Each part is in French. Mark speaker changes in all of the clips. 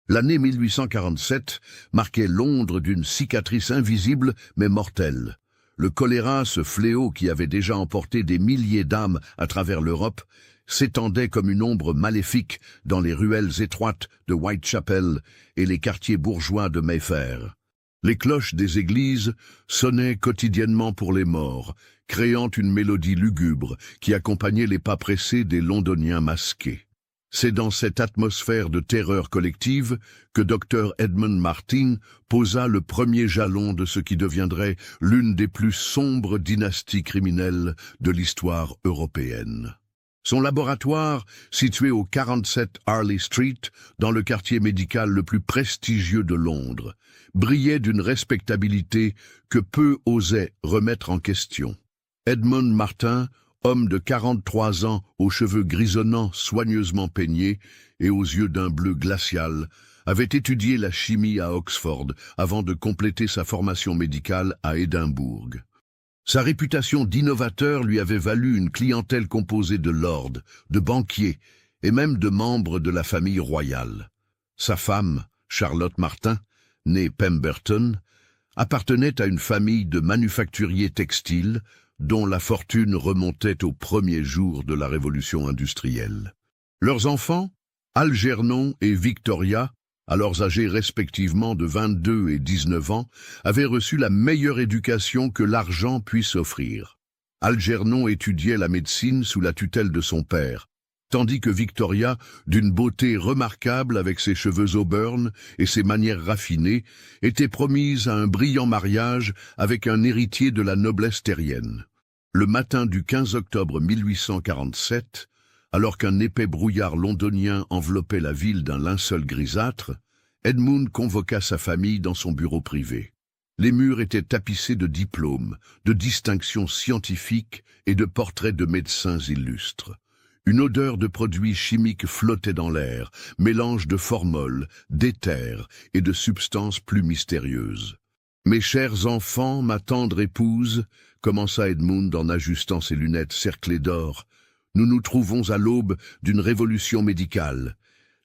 Speaker 1: L'année 1847 marquait Londres d'une cicatrice invisible mais mortelle. Le choléra, ce fléau qui avait déjà emporté des milliers d'âmes à travers l'Europe, s'étendait comme une ombre maléfique dans les ruelles étroites de Whitechapel et les quartiers bourgeois de Mayfair. Les cloches des églises sonnaient quotidiennement pour les morts, créant une mélodie lugubre qui accompagnait les pas pressés des Londoniens masqués. C'est dans cette atmosphère de terreur collective que Dr Edmund Martin posa le premier jalon de ce qui deviendrait l'une des plus sombres dynasties criminelles de l'histoire européenne. Son laboratoire, situé au 47 Harley Street, dans le quartier médical le plus prestigieux de Londres, brillait d'une respectabilité que peu osaient remettre en question. Edmund Martin, homme de 43 ans, aux cheveux grisonnants soigneusement peignés et aux yeux d'un bleu glacial, avait étudié la chimie à Oxford avant de compléter sa formation médicale à Édimbourg. Sa réputation d'innovateur lui avait valu une clientèle composée de lords, de banquiers et même de membres de la famille royale. Sa femme, Charlotte Martin, née Pemberton, appartenait à une famille de manufacturiers textiles dont la fortune remontait aux premiers jours de la révolution industrielle. Leurs enfants, Algernon et Victoria, alors âgés respectivement de 22 et 19 ans, avaient reçu la meilleure éducation que l'argent puisse offrir. Algernon étudiait la médecine sous la tutelle de son père, tandis que Victoria, d'une beauté remarquable avec ses cheveux auburn et ses manières raffinées, était promise à un brillant mariage avec un héritier de la noblesse terrienne. Le matin du 15 octobre 1847, alors qu'un épais brouillard londonien enveloppait la ville d'un linceul grisâtre, Edmund convoqua sa famille dans son bureau privé. Les murs étaient tapissés de diplômes, de distinctions scientifiques et de portraits de médecins illustres. Une odeur de produits chimiques flottait dans l'air, mélange de formol, d'éther et de substances plus mystérieuses. « Mes chers enfants, ma tendre épouse », commença Edmund en ajustant ses lunettes cerclées d'or, « nous nous trouvons à l'aube d'une révolution médicale.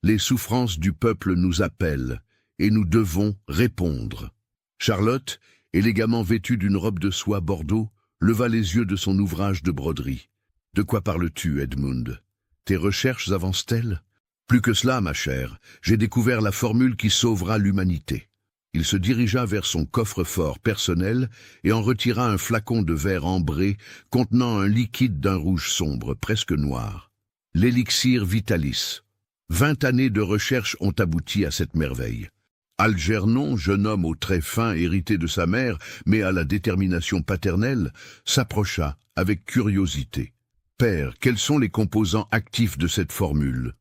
Speaker 1: Les souffrances du peuple nous appellent, et nous devons répondre. » Charlotte, élégamment vêtue d'une robe de soie bordeaux, leva les yeux de son ouvrage de broderie. « De quoi parles-tu, Edmund? Tes recherches avancent-elles? » « Plus que cela, ma chère, j'ai découvert la formule qui sauvera l'humanité. » Il se dirigea vers son coffre-fort personnel et en retira un flacon de verre ambré contenant un liquide d'un rouge sombre, presque noir. L'élixir Vitalis. 20 années de recherche ont abouti à cette merveille. Algernon, jeune homme aux traits fins hérité de sa mère, mais à la détermination paternelle, s'approcha avec curiosité. « Père, quels sont les composants actifs de cette formule ?»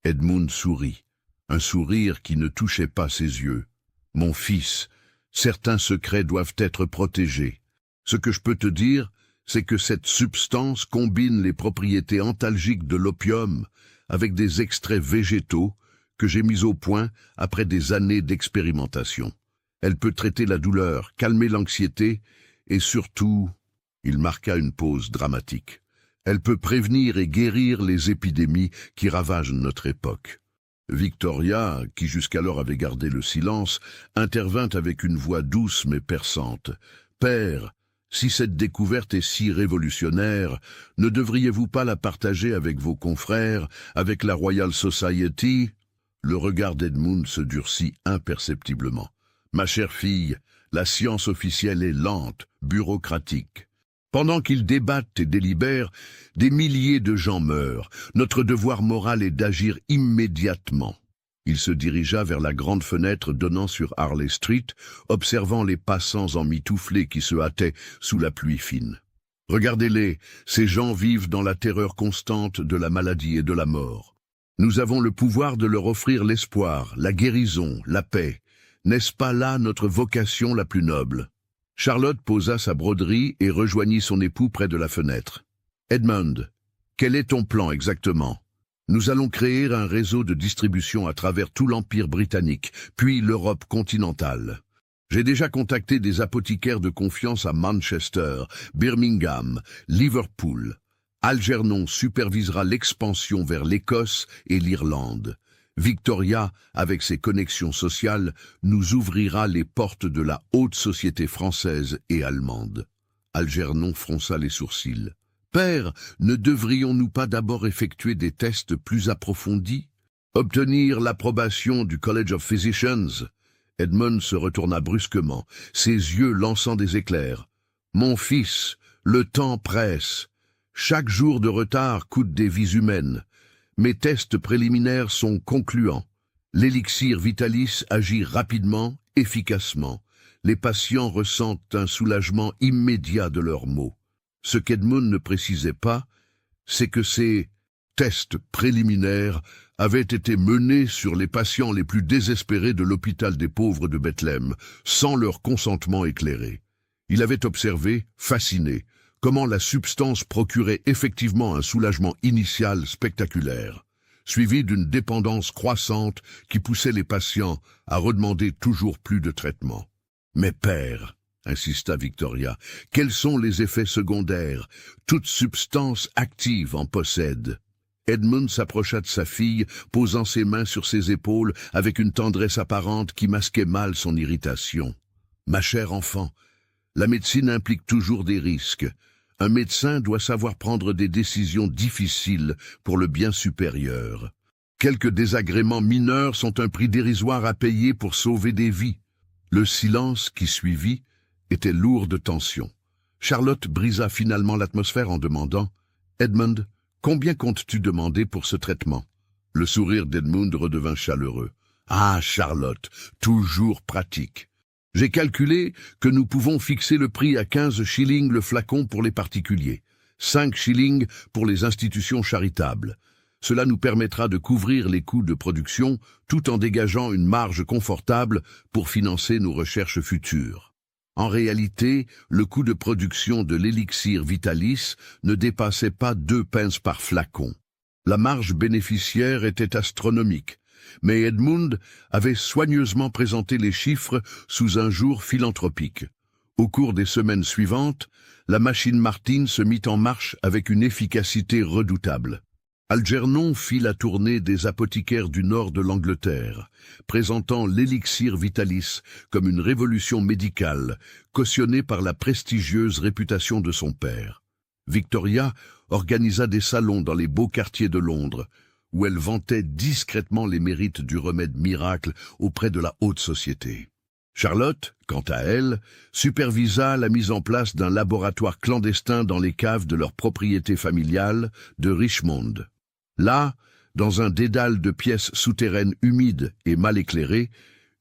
Speaker 1: Edmund sourit, un sourire qui ne touchait pas ses yeux. « Mon fils, certains secrets doivent être protégés. Ce que je peux te dire, c'est que cette substance combine les propriétés antalgiques de l'opium avec des extraits végétaux que j'ai mis au point après des années d'expérimentation. Elle peut traiter la douleur, calmer l'anxiété et surtout, il marqua une pause dramatique, elle peut prévenir et guérir les épidémies qui ravagent notre époque. » Victoria, qui jusqu'alors avait gardé le silence, intervint avec une voix douce mais perçante. « Père, si cette découverte est si révolutionnaire, ne devriez-vous pas la partager avec vos confrères, avec la Royal Society ?» Le regard d'Edmund se durcit imperceptiblement. « Ma chère fille, la science officielle est lente, bureaucratique. Pendant qu'ils débattent et délibèrent, des milliers de gens meurent. Notre devoir moral est d'agir immédiatement. » Il se dirigea vers la grande fenêtre donnant sur Harley Street, observant les passants emmitouflés qui se hâtaient sous la pluie fine. « Regardez-les, ces gens vivent dans la terreur constante de la maladie et de la mort. Nous avons le pouvoir de leur offrir l'espoir, la guérison, la paix. N'est-ce pas là notre vocation la plus noble ?» Charlotte posa sa broderie et rejoignit son époux près de la fenêtre. « Edmund, quel est ton plan exactement ? Nous allons créer un réseau de distribution à travers tout l'Empire britannique, puis l'Europe continentale. J'ai déjà contacté des apothicaires de confiance à Manchester, Birmingham, Liverpool. Algernon supervisera l'expansion vers l'Écosse et l'Irlande. Victoria, avec ses connexions sociales, nous ouvrira les portes de la haute société française et allemande. Algernon fronça les sourcils. « Père, ne devrions-nous pas d'abord effectuer des tests plus approfondis? Obtenir l'approbation du College of Physicians ?» Edmund se retourna brusquement, ses yeux lançant des éclairs. « Mon fils, le temps presse. Chaque jour de retard coûte des vies humaines. Mes tests préliminaires sont concluants. L'élixir Vitalis agit rapidement, efficacement. Les patients ressentent un soulagement immédiat de leurs maux. Ce qu'Edmund ne précisait pas, c'est que ces tests préliminaires avaient été menés sur les patients les plus désespérés de l'hôpital des pauvres de Bethléem, sans leur consentement éclairé. Il avait observé, fasciné, comment la substance procurait effectivement un soulagement initial spectaculaire, suivi d'une dépendance croissante qui poussait les patients à redemander toujours plus de traitement. « Mais père, » insista Victoria, « quels sont les effets secondaires? Toute substance active en possède. » Edmund s'approcha de sa fille, posant ses mains sur ses épaules avec une tendresse apparente qui masquait mal son irritation. « Ma chère enfant, la médecine implique toujours des risques. Un médecin doit savoir prendre des décisions difficiles pour le bien supérieur. Quelques désagréments mineurs sont un prix dérisoire à payer pour sauver des vies. » Le silence qui suivit était lourd de tension. Charlotte brisa finalement l'atmosphère en demandant « Edmund, combien comptes-tu demander pour ce traitement ?» Le sourire d'Edmund redevint chaleureux. « Ah, Charlotte, toujours pratique. J'ai calculé que nous pouvons fixer le prix à 15 shillings le flacon pour les particuliers, 5 shillings pour les institutions charitables. Cela nous permettra de couvrir les coûts de production tout en dégageant une marge confortable pour financer nos recherches futures. En réalité, le coût de production de l'élixir Vitalis ne dépassait pas 2 pence par flacon. La marge bénéficiaire était astronomique, mais Edmund avait soigneusement présenté les chiffres sous un jour philanthropique. Au cours des semaines suivantes, la machine Martin se mit en marche avec une efficacité redoutable. Algernon fit la tournée des apothicaires du nord de l'Angleterre, présentant l'élixir Vitalis comme une révolution médicale, cautionnée par la prestigieuse réputation de son père. Victoria organisa des salons dans les beaux quartiers de Londres, où elle vantait discrètement les mérites du remède miracle auprès de la haute société. Charlotte, quant à elle, supervisa la mise en place d'un laboratoire clandestin dans les caves de leur propriété familiale de Richmond. Là, dans un dédale de pièces souterraines humides et mal éclairées,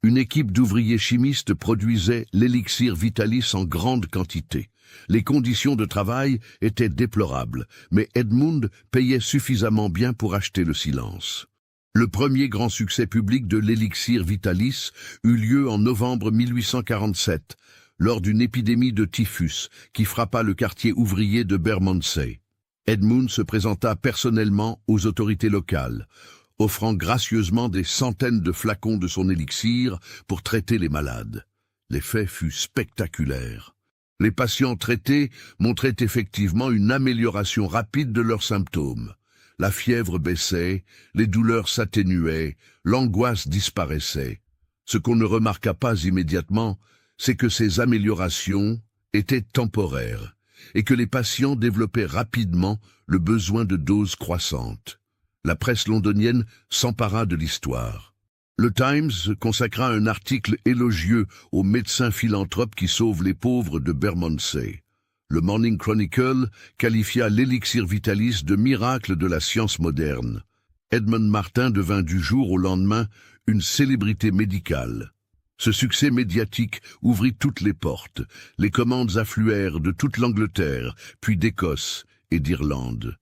Speaker 1: une équipe d'ouvriers chimistes produisait l'élixir Vitalis en grande quantité. Les conditions de travail étaient déplorables, mais Edmund payait suffisamment bien pour acheter le silence. Le premier grand succès public de l'élixir Vitalis eut lieu en novembre 1847, lors d'une épidémie de typhus qui frappa le quartier ouvrier de Bermondsey. Edmund se présenta personnellement aux autorités locales, offrant gracieusement des centaines de flacons de son élixir pour traiter les malades. L'effet fut spectaculaire. Les patients traités montraient effectivement une amélioration rapide de leurs symptômes. La fièvre baissait, les douleurs s'atténuaient, l'angoisse disparaissait. Ce qu'on ne remarqua pas immédiatement, c'est que ces améliorations étaient temporaires et que les patients développaient rapidement le besoin de doses croissantes. La presse londonienne s'empara de l'histoire. Le Times consacra un article élogieux aux médecins philanthropes qui sauvent les pauvres de Bermondsey. Le Morning Chronicle qualifia l'élixir Vitalis de miracle de la science moderne. Edmund Martin devint du jour au lendemain une célébrité médicale. Ce succès médiatique ouvrit toutes les portes. Les commandes affluèrent de toute l'Angleterre, puis d'Écosse et d'Irlande.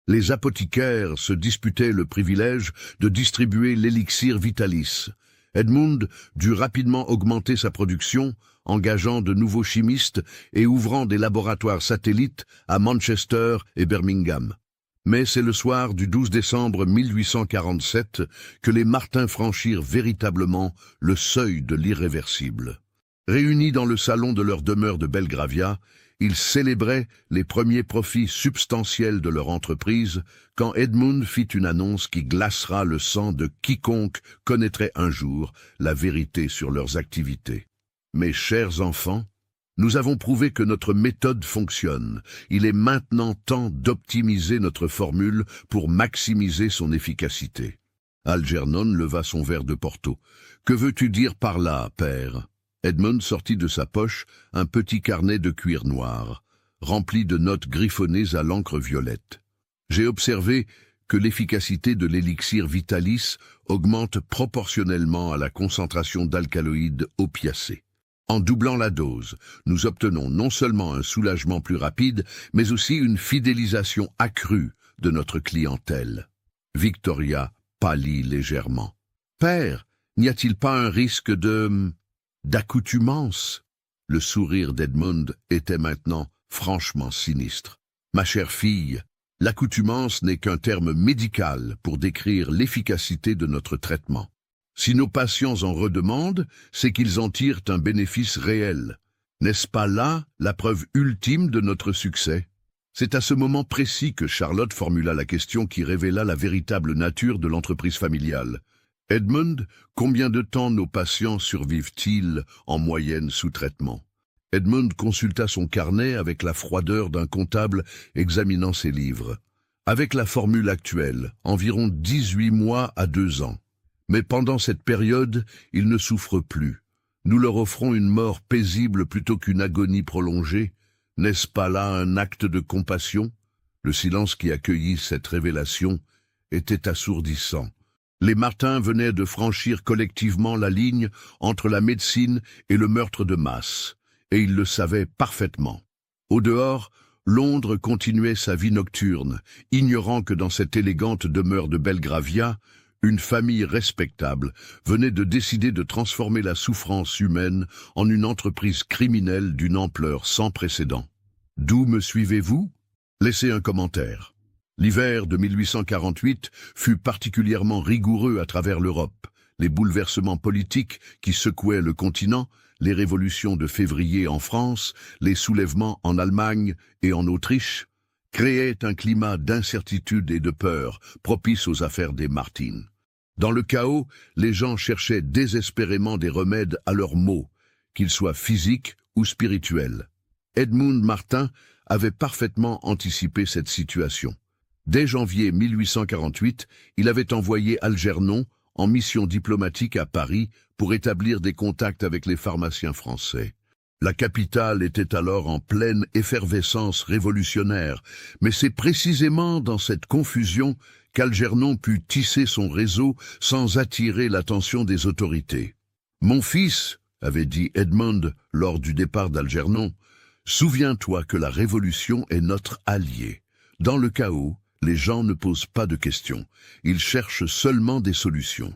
Speaker 1: Les apothicaires se disputaient le privilège de distribuer l'élixir Vitalis. Edmund dut rapidement augmenter sa production, engageant de nouveaux chimistes et ouvrant des laboratoires satellites à Manchester et Birmingham. Mais c'est le soir du 12 décembre 1847 que les Martins franchirent véritablement le seuil de l'irréversible. Réunis dans le salon de leur demeure de Belgravia, Ils célébraient les premiers profits substantiels de leur entreprise quand Edmund fit une annonce qui glacera le sang de quiconque connaîtrait un jour la vérité sur leurs activités. Mes chers enfants, nous avons prouvé que notre méthode fonctionne. Il est maintenant temps d'optimiser notre formule pour maximiser son efficacité. Algernon leva son verre de Porto. « Que veux-tu dire par là, père ?» Edmund sortit de sa poche un petit carnet de cuir noir, rempli de notes griffonnées à l'encre violette. J'ai observé que l'efficacité de l'élixir Vitalis augmente proportionnellement à la concentration d'alcaloïdes opiacés. En doublant la dose, nous obtenons non seulement un soulagement plus rapide, mais aussi une fidélisation accrue de notre clientèle. Victoria pâlit légèrement. « Père, n'y a-t-il pas un risque d'accoutumance ?» Le sourire d'Edmund était maintenant franchement sinistre. « Ma chère fille, l'accoutumance n'est qu'un terme médical pour décrire l'efficacité de notre traitement. Si nos patients en redemandent, c'est qu'ils en tirent un bénéfice réel. N'est-ce pas là la preuve ultime de notre succès ?» C'est à ce moment précis que Charlotte formula la question qui révéla la véritable nature de l'entreprise familiale. « Edmund, combien de temps nos patients survivent-ils en moyenne sous traitement ?» Edmund consulta son carnet avec la froideur d'un comptable examinant ses livres. « Avec la formule actuelle, environ 18 mois à 2 ans. Mais pendant cette période, ils ne souffrent plus. Nous leur offrons une mort paisible plutôt qu'une agonie prolongée. N'est-ce pas là un acte de compassion ?» Le silence qui accueillit cette révélation était assourdissant. Les Martin venaient de franchir collectivement la ligne entre la médecine et le meurtre de masse, et ils le savaient parfaitement. Au dehors, Londres continuait sa vie nocturne, ignorant que dans cette élégante demeure de Belgravia, une famille respectable venait de décider de transformer la souffrance humaine en une entreprise criminelle d'une ampleur sans précédent. D'où me suivez-vous? Laissez un commentaire. L'hiver de 1848 fut particulièrement rigoureux à travers l'Europe. Les bouleversements politiques qui secouaient le continent, les révolutions de février en France, les soulèvements en Allemagne et en Autriche, créaient un climat d'incertitude et de peur propice aux affaires des Martin. Dans le chaos, les gens cherchaient désespérément des remèdes à leurs maux, qu'ils soient physiques ou spirituels. Edmund Martin avait parfaitement anticipé cette situation. Dès janvier 1848, il avait envoyé Algernon en mission diplomatique à Paris pour établir des contacts avec les pharmaciens français. La capitale était alors en pleine effervescence révolutionnaire, mais c'est précisément dans cette confusion qu'Algernon put tisser son réseau sans attirer l'attention des autorités. « Mon fils, » avait dit Edmund lors du départ d'Algernon, « souviens-toi que la révolution est notre allié. Dans le chaos, les gens ne posent pas de questions, ils cherchent seulement des solutions.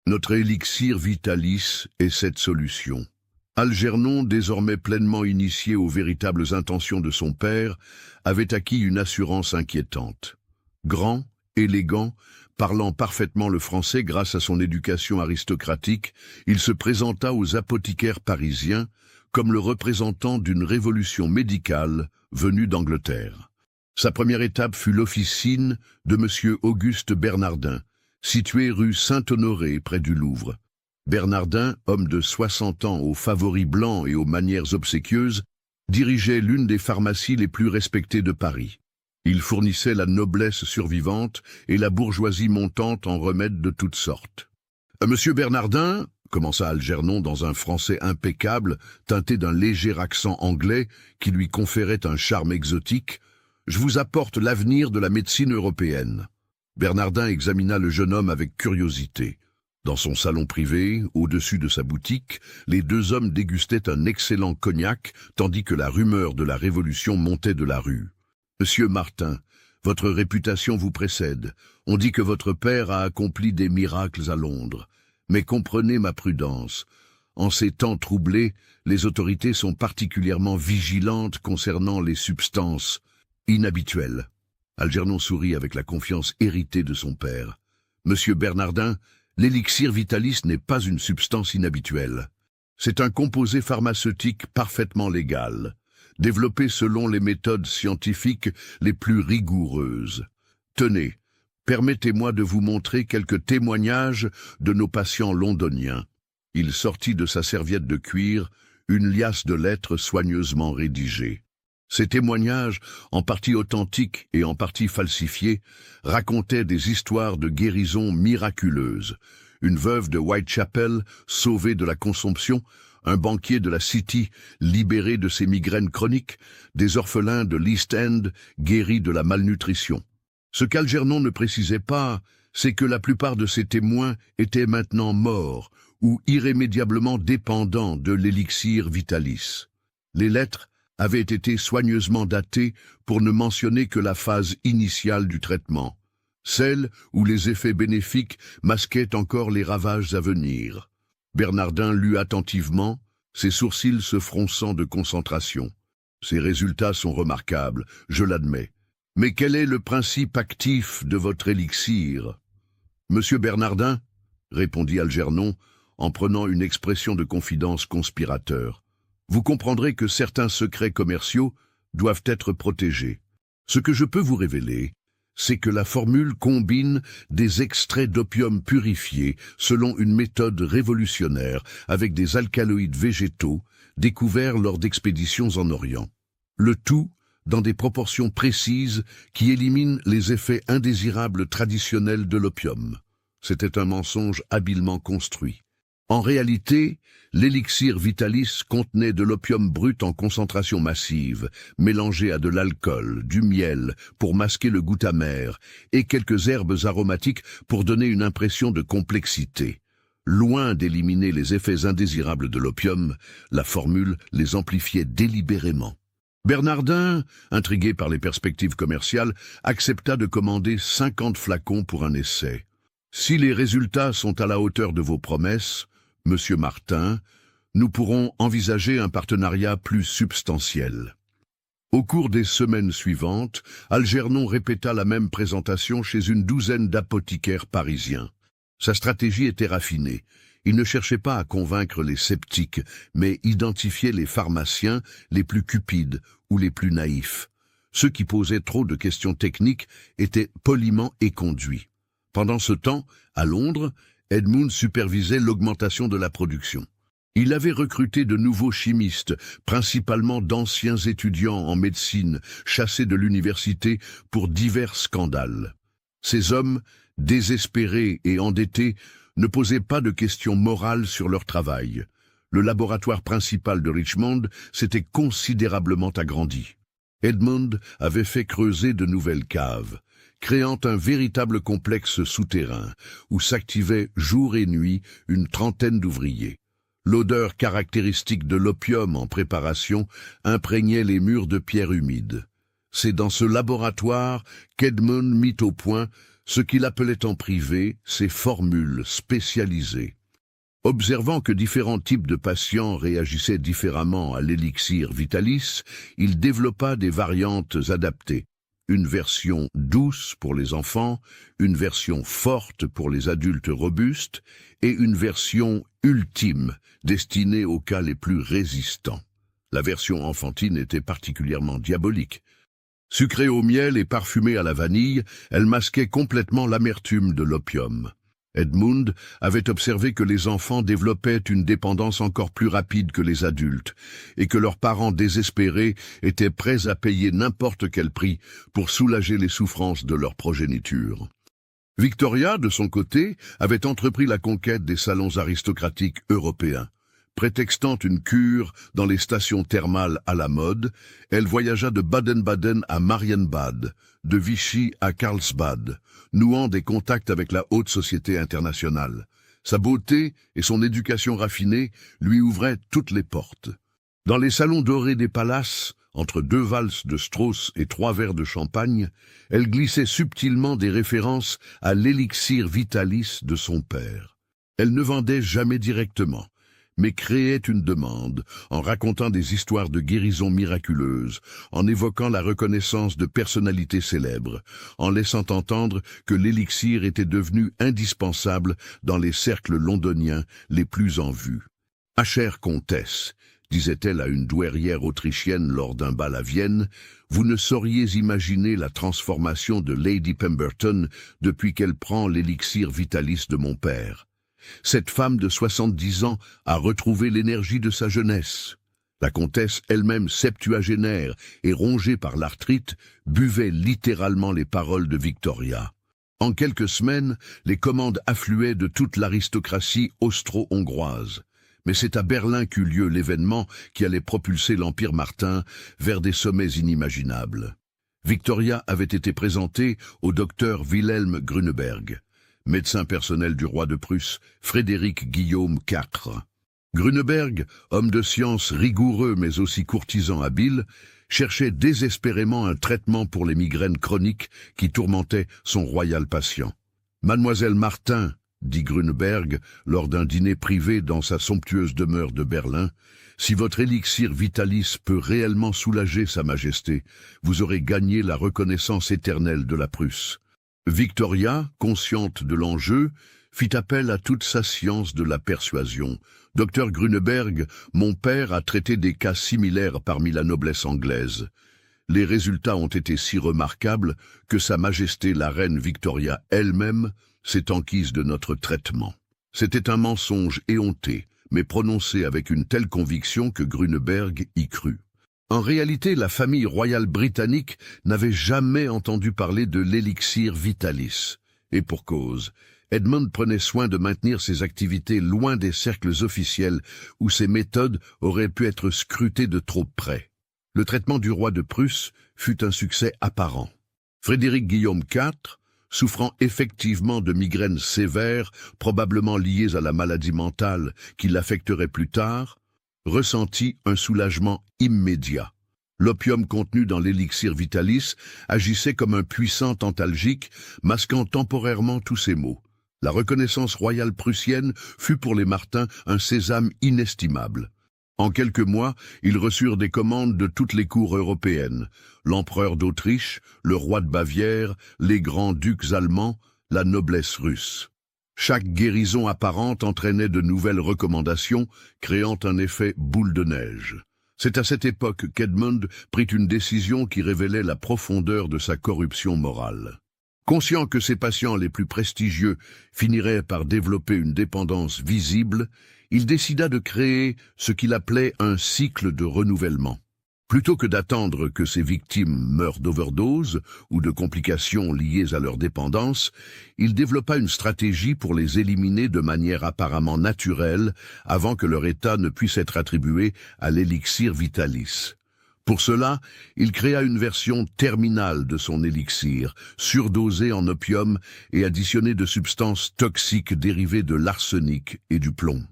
Speaker 1: Notre élixir Vitalis est cette solution. » Algernon, désormais pleinement initié aux véritables intentions de son père, avait acquis une assurance inquiétante. Grand, élégant, parlant parfaitement le français grâce à son éducation aristocratique, il se présenta aux apothicaires parisiens comme le représentant d'une révolution médicale venue d'Angleterre. Sa première étape fut l'officine de M. Auguste Bernardin, située rue Saint-Honoré près du Louvre. Bernardin, homme de 60 ans aux favoris blancs et aux manières obséquieuses, dirigeait l'une des pharmacies les plus respectées de Paris. Il fournissait la noblesse survivante et la bourgeoisie montante en remèdes de toutes sortes. « Monsieur Bernardin, » commença Algernon dans un français impeccable, teinté d'un léger accent anglais qui lui conférait un charme exotique, « je vous apporte l'avenir de la médecine européenne. » Bernardin examina le jeune homme avec curiosité. Dans son salon privé, au-dessus de sa boutique, les deux hommes dégustaient un excellent cognac, tandis que la rumeur de la Révolution montait de la rue. « Monsieur Martin, votre réputation vous précède. On dit que votre père a accompli des miracles à Londres. Mais comprenez ma prudence. En ces temps troublés, les autorités sont particulièrement vigilantes concernant les substances inhabituelles. » Algernon sourit avec la confiance héritée de son père. « Monsieur Bernardin, l'élixir Vitalis n'est pas une substance inhabituelle. C'est un composé pharmaceutique parfaitement légal. développé selon les méthodes scientifiques les plus rigoureuses. Tenez, permettez-moi de vous montrer quelques témoignages de nos patients londoniens. Il sortit de sa serviette de cuir une liasse de lettres soigneusement rédigées. Ces témoignages, en partie authentiques et en partie falsifiés, racontaient des histoires de guérison miraculeuses. Une veuve de Whitechapel, sauvée de la consomption, un banquier de la City, libéré de ses migraines chroniques, des orphelins de l'East End, guéris de la malnutrition. Ce qu'Algernon ne précisait pas, c'est que la plupart de ces témoins étaient maintenant morts ou irrémédiablement dépendants de l'élixir Vitalis. Les lettres avaient été soigneusement datées pour ne mentionner que la phase initiale du traitement, celle où les effets bénéfiques masquaient encore les ravages à venir. Bernardin lut attentivement, ses sourcils se fronçant de concentration. Ces résultats sont remarquables, je l'admets. Mais quel est le principe actif de votre élixir? Monsieur Bernardin, répondit Algernon, en prenant une expression de confidence conspirateur, vous comprendrez que certains secrets commerciaux doivent être protégés. Ce que je peux vous révéler, c'est que la formule combine des extraits d'opium purifiés selon une méthode révolutionnaire avec des alcaloïdes végétaux découverts lors d'expéditions en Orient. Le tout dans des proportions précises qui éliminent les effets indésirables traditionnels de l'opium. C'était un mensonge habilement construit. En réalité, l'élixir Vitalis contenait de l'opium brut en concentration massive, mélangé à de l'alcool, du miel pour masquer le goût amer, et quelques herbes aromatiques pour donner une impression de complexité. Loin d'éliminer les effets indésirables de l'opium, la formule les amplifiait délibérément. Bernardin, intrigué par les perspectives commerciales, accepta de commander 50 flacons pour un essai. Si les résultats sont à la hauteur de vos promesses, Monsieur Martin, nous pourrons envisager un partenariat plus substantiel. Au cours des semaines suivantes, Algernon répéta la même présentation chez une douzaine d'apothicaires parisiens. Sa stratégie était raffinée. Il ne cherchait pas à convaincre les sceptiques, mais identifiait les pharmaciens les plus cupides ou les plus naïfs. Ceux qui posaient trop de questions techniques étaient poliment éconduits. Pendant ce temps, à Londres, Edmund supervisait l'augmentation de la production. Il avait recruté de nouveaux chimistes, principalement d'anciens étudiants en médecine, chassés de l'université pour divers scandales. Ces hommes, désespérés et endettés, ne posaient pas de questions morales sur leur travail. Le laboratoire principal de Richmond s'était considérablement agrandi. Edmund avait fait creuser de nouvelles caves, créant un véritable complexe souterrain où s'activaient jour et nuit une trentaine d'ouvriers. L'odeur caractéristique de l'opium en préparation imprégnait les murs de pierre humide. C'est dans ce laboratoire qu'Edmund mit au point ce qu'il appelait en privé ses formules spécialisées. Observant que différents types de patients réagissaient différemment à l'élixir Vitalis, il développa des variantes adaptées. Une version douce pour les enfants, une version forte pour les adultes robustes et une version ultime destinée aux cas les plus résistants. La version enfantine était particulièrement diabolique. Sucrée au miel et parfumée à la vanille, elle masquait complètement l'amertume de l'opium. Edmund avait observé que les enfants développaient une dépendance encore plus rapide que les adultes et que leurs parents désespérés étaient prêts à payer n'importe quel prix pour soulager les souffrances de leur progéniture. Victoria, de son côté, avait entrepris la conquête des salons aristocratiques européens. Prétextant une cure dans les stations thermales à la mode, elle voyagea de Baden-Baden à Marienbad, de Vichy à Carlsbad, nouant des contacts avec la haute société internationale. Sa beauté et son éducation raffinée lui ouvraient toutes les portes. Dans les salons dorés des palaces, entre 2 valses de Strauss et 3 verres de champagne, elle glissait subtilement des références à l'élixir Vitalis de son père. Elle ne vendait jamais directement, mais créait une demande, en racontant des histoires de guérison miraculeuse, en évoquant la reconnaissance de personnalités célèbres, en laissant entendre que l'élixir était devenu indispensable dans les cercles londoniens les plus en vue. « Ma chère comtesse », disait-elle à une douairière autrichienne lors d'un bal à Vienne, vous ne sauriez imaginer la transformation de Lady Pemberton depuis qu'elle prend l'élixir vitalis de mon père. Cette femme de 70 ans a retrouvé l'énergie de sa jeunesse. La comtesse, elle-même septuagénaire et rongée par l'arthrite, buvait littéralement les paroles de Victoria. En quelques semaines, les commandes affluaient de toute l'aristocratie austro-hongroise. Mais c'est à Berlin qu'eut lieu l'événement qui allait propulser l'Empire Martin vers des sommets inimaginables. Victoria avait été présentée au docteur Wilhelm Grüneberg, médecin personnel du roi de Prusse, Frédéric Guillaume IV. Grüneberg, homme de science rigoureux mais aussi courtisan habile, cherchait désespérément un traitement pour les migraines chroniques qui tourmentaient son royal patient. « Mademoiselle Martin », dit Grüneberg lors d'un dîner privé dans sa somptueuse demeure de Berlin, « si votre élixir vitalis peut réellement soulager Sa Majesté, vous aurez gagné la reconnaissance éternelle de la Prusse. » Victoria, consciente de l'enjeu, fit appel à toute sa science de la persuasion. « Docteur Grüneberg, mon père a traité des cas similaires parmi la noblesse anglaise. Les résultats ont été si remarquables que Sa Majesté la reine Victoria elle-même s'est enquise de notre traitement. » C'était un mensonge éhonté, mais prononcé avec une telle conviction que Grüneberg y crut. En réalité, la famille royale britannique n'avait jamais entendu parler de l'élixir vitalis. Et pour cause, Edmund prenait soin de maintenir ses activités loin des cercles officiels où ses méthodes auraient pu être scrutées de trop près. Le traitement du roi de Prusse fut un succès apparent. Frédéric Guillaume IV, souffrant effectivement de migraines sévères, probablement liées à la maladie mentale qui l'affecterait plus tard, ressentit un soulagement immédiat. L'opium contenu dans l'élixir vitalis agissait comme un puissant antalgique, masquant temporairement tous ses maux. La reconnaissance royale prussienne fut pour les Martins un sésame inestimable. En quelques mois, ils reçurent des commandes de toutes les cours européennes, l'empereur d'Autriche, le roi de Bavière, les grands ducs allemands, la noblesse russe. Chaque guérison apparente entraînait de nouvelles recommandations, créant un effet boule de neige. C'est à cette époque qu'Edmund prit une décision qui révélait la profondeur de sa corruption morale. Conscient que ses patients les plus prestigieux finiraient par développer une dépendance visible, il décida de créer ce qu'il appelait un cycle de renouvellement. Plutôt que d'attendre que ses victimes meurent d'overdose ou de complications liées à leur dépendance, il développa une stratégie pour les éliminer de manière apparemment naturelle avant que leur état ne puisse être attribué à l'élixir vitalis. Pour cela, il créa une version terminale de son élixir, surdosée en opium et additionnée de substances toxiques dérivées de l'arsenic et du plomb.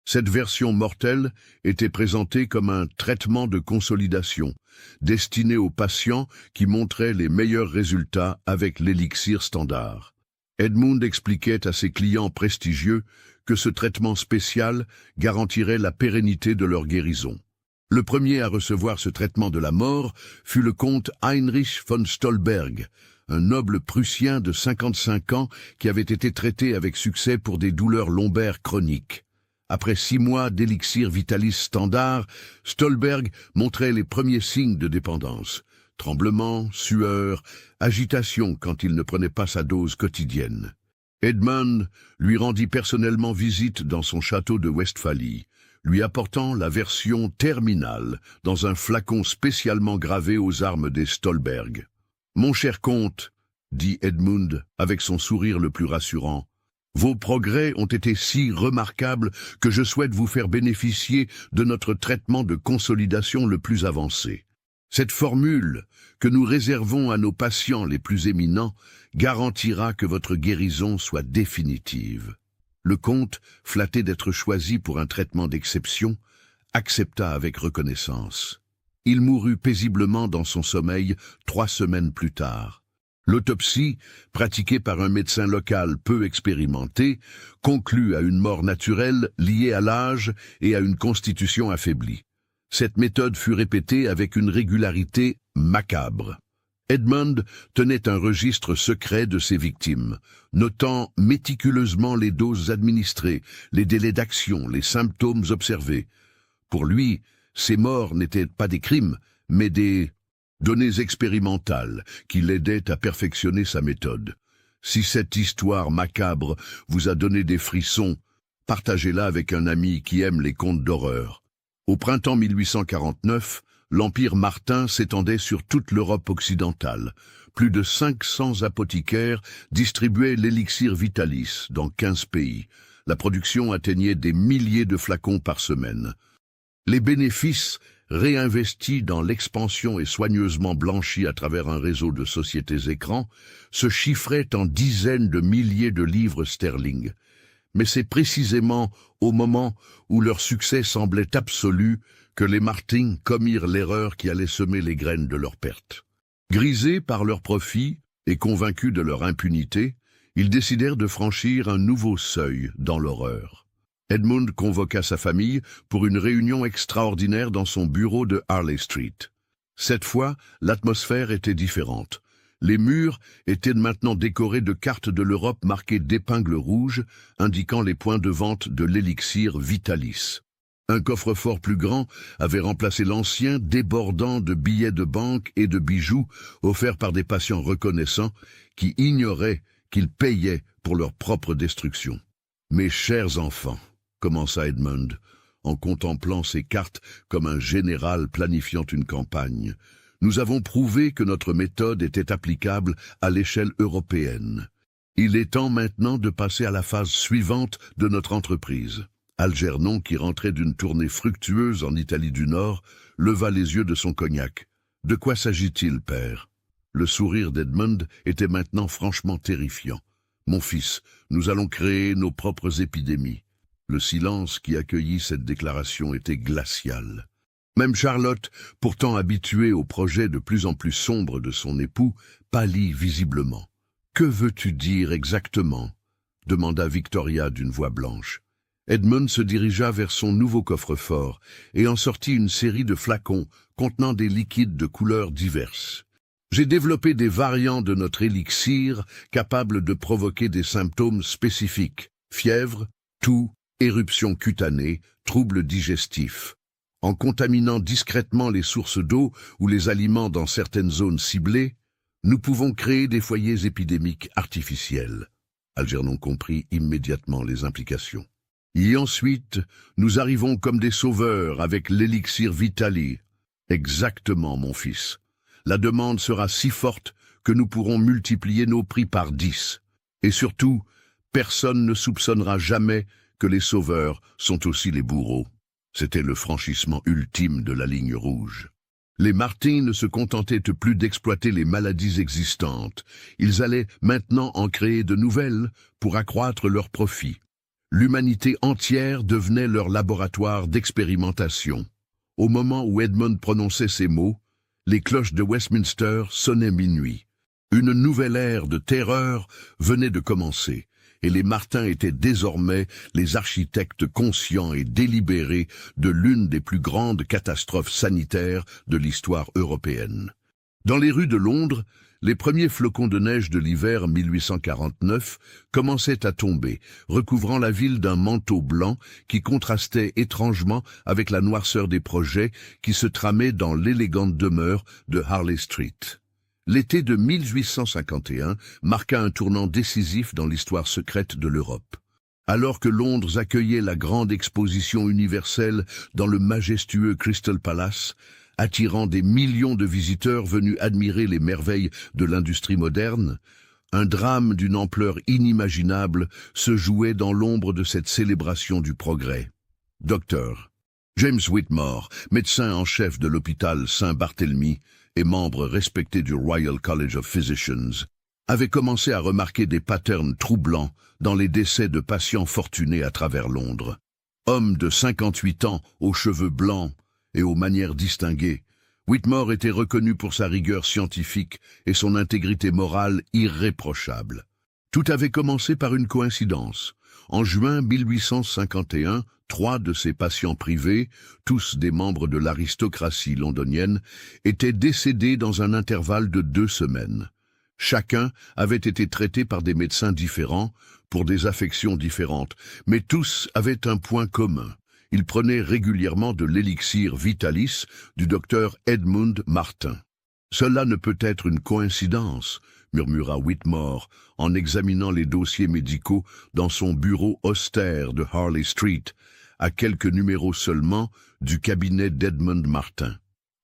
Speaker 1: Cette version mortelle était présentée comme un traitement de consolidation, destiné aux patients qui montraient les meilleurs résultats avec l'élixir standard. Edmund expliquait à ses clients prestigieux que ce traitement spécial garantirait la pérennité de leur guérison. Le premier à recevoir ce traitement de la mort fut le comte Heinrich von Stolberg, un noble prussien de 55 ans qui avait été traité avec succès pour des douleurs lombaires chroniques. Après 6 mois d'élixir vitalis standard, Stolberg montrait les premiers signes de dépendance. Tremblements, sueur, agitation quand il ne prenait pas sa dose quotidienne. Edmund lui rendit personnellement visite dans son château de Westphalie, lui apportant la version terminale dans un flacon spécialement gravé aux armes des Stolberg. « Mon cher comte, » dit Edmund avec son sourire le plus rassurant, « vos progrès ont été si remarquables que je souhaite vous faire bénéficier de notre traitement de consolidation le plus avancé. Cette formule, que nous réservons à nos patients les plus éminents, garantira que votre guérison soit définitive. » Le comte, flatté d'être choisi pour un traitement d'exception, accepta avec reconnaissance. Il mourut paisiblement dans son sommeil 3 semaines plus tard. L'autopsie, pratiquée par un médecin local peu expérimenté, conclut à une mort naturelle liée à l'âge et à une constitution affaiblie. Cette méthode fut répétée avec une régularité macabre. Edmund tenait un registre secret de ses victimes, notant méticuleusement les doses administrées, les délais d'action, les symptômes observés. Pour lui, Ces morts n'étaient pas des crimes, mais des données expérimentales qui l'aidaient à perfectionner sa méthode. Si cette histoire macabre vous a donné des frissons, partagez-la avec un ami qui aime les contes d'horreur. Au printemps 1849, l'Empire Martin s'étendait sur toute l'Europe occidentale. Plus de 500 apothicaires distribuaient l'élixir Vitalis dans 15 pays. La production atteignait des milliers de flacons par semaine. Les bénéfices, réinvestis dans l'expansion et soigneusement blanchis à travers un réseau de sociétés écrans, se chiffraient en dizaines de milliers de livres sterling. Mais c'est précisément au moment où leur succès semblait absolu que les Martin commirent l'erreur qui allait semer les graines de leur perte. Grisés par leurs profits et convaincus de leur impunité, ils décidèrent de franchir un nouveau seuil dans l'horreur. Edmund convoqua sa famille pour une réunion extraordinaire dans son bureau de Harley Street. Cette fois, l'atmosphère était différente. Les murs étaient maintenant décorés de cartes de l'Europe marquées d'épingles rouges, indiquant les points de vente de l'élixir Vitalis. Un coffre-fort plus grand avait remplacé l'ancien, débordant de billets de banque et de bijoux offerts par des patients reconnaissants qui ignoraient qu'ils payaient pour leur propre destruction. « Mes chers enfants », commença Edmund, en contemplant ces cartes comme un général planifiant une campagne, « nous avons prouvé que notre méthode était applicable à l'échelle européenne. Il est temps maintenant de passer à la phase suivante de notre entreprise. » Algernon, qui rentrait d'une tournée fructueuse en Italie du Nord, leva les yeux de son cognac. « De quoi s'agit-il, père ?» Le sourire d'Edmund était maintenant franchement terrifiant. « Mon fils, nous allons créer nos propres épidémies. » Le silence qui accueillit cette déclaration était glacial. Même Charlotte, pourtant habituée aux projets de plus en plus sombres de son époux, pâlit visiblement. « Que veux-tu dire exactement ?» demanda Victoria d'une voix blanche. Edmund se dirigea vers son nouveau coffre-fort et en sortit une série de flacons contenant des liquides de couleurs diverses. « J'ai développé des variants de notre élixir capables de provoquer des symptômes spécifiques, fièvre, toux, éruption cutanée, troubles digestifs. En contaminant discrètement les sources d'eau ou les aliments dans certaines zones ciblées, nous pouvons créer des foyers épidémiques artificiels. » Algernon comprit immédiatement les implications. « Et ensuite, nous arrivons comme des sauveurs avec l'élixir Vitali. » « Exactement, mon fils. La demande sera si forte que nous pourrons multiplier nos prix par 10. Et surtout, personne ne soupçonnera jamais que les sauveurs sont aussi les bourreaux. » C'était le franchissement ultime de la ligne rouge. Les Martin ne se contentaient plus d'exploiter les maladies existantes. Ils allaient maintenant en créer de nouvelles pour accroître leurs profits. L'humanité entière devenait leur laboratoire d'expérimentation. Au moment où Edmund prononçait ces mots, les cloches de Westminster sonnaient minuit. Une nouvelle ère de terreur venait de commencer, et les Martin étaient désormais les architectes conscients et délibérés de l'une des plus grandes catastrophes sanitaires de l'histoire européenne. Dans les rues de Londres, les premiers flocons de neige de l'hiver 1849 commençaient à tomber, recouvrant la ville d'un manteau blanc qui contrastait étrangement avec la noirceur des projets qui se tramaient dans l'élégante demeure de Harley Street. L'été de 1851 marqua un tournant décisif dans l'histoire secrète de l'Europe. Alors que Londres accueillait la grande exposition universelle dans le majestueux Crystal Palace, attirant des millions de visiteurs venus admirer les merveilles de l'industrie moderne, un drame d'une ampleur inimaginable se jouait dans l'ombre de cette célébration du progrès. Dr. James Whitmore, médecin en chef de l'hôpital Saint-Barthélemy et membre respecté du Royal College of Physicians, avait commencé à remarquer des patterns troublants dans les décès de patients fortunés à travers Londres. Homme de 58 ans, aux cheveux blancs et aux manières distinguées, Whitmore était reconnu pour sa rigueur scientifique et son intégrité morale irréprochable. Tout avait commencé par une coïncidence. En juin 1851, 3 de ses patients privés, tous des membres de l'aristocratie londonienne, étaient décédés dans un intervalle de 2 semaines. Chacun avait été traité par des médecins différents, pour des affections différentes, mais tous avaient un point commun. Il prenait régulièrement de l'élixir Vitalis du docteur Edmund Martin. « Cela ne peut être une coïncidence », murmura Whitmore en examinant les dossiers médicaux dans son bureau austère de Harley Street, à quelques numéros seulement du cabinet d'Edmund Martin.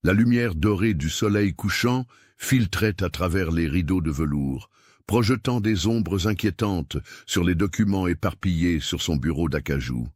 Speaker 1: La lumière dorée du soleil couchant filtrait à travers les rideaux de velours, projetant des ombres inquiétantes sur les documents éparpillés sur son bureau d'acajou.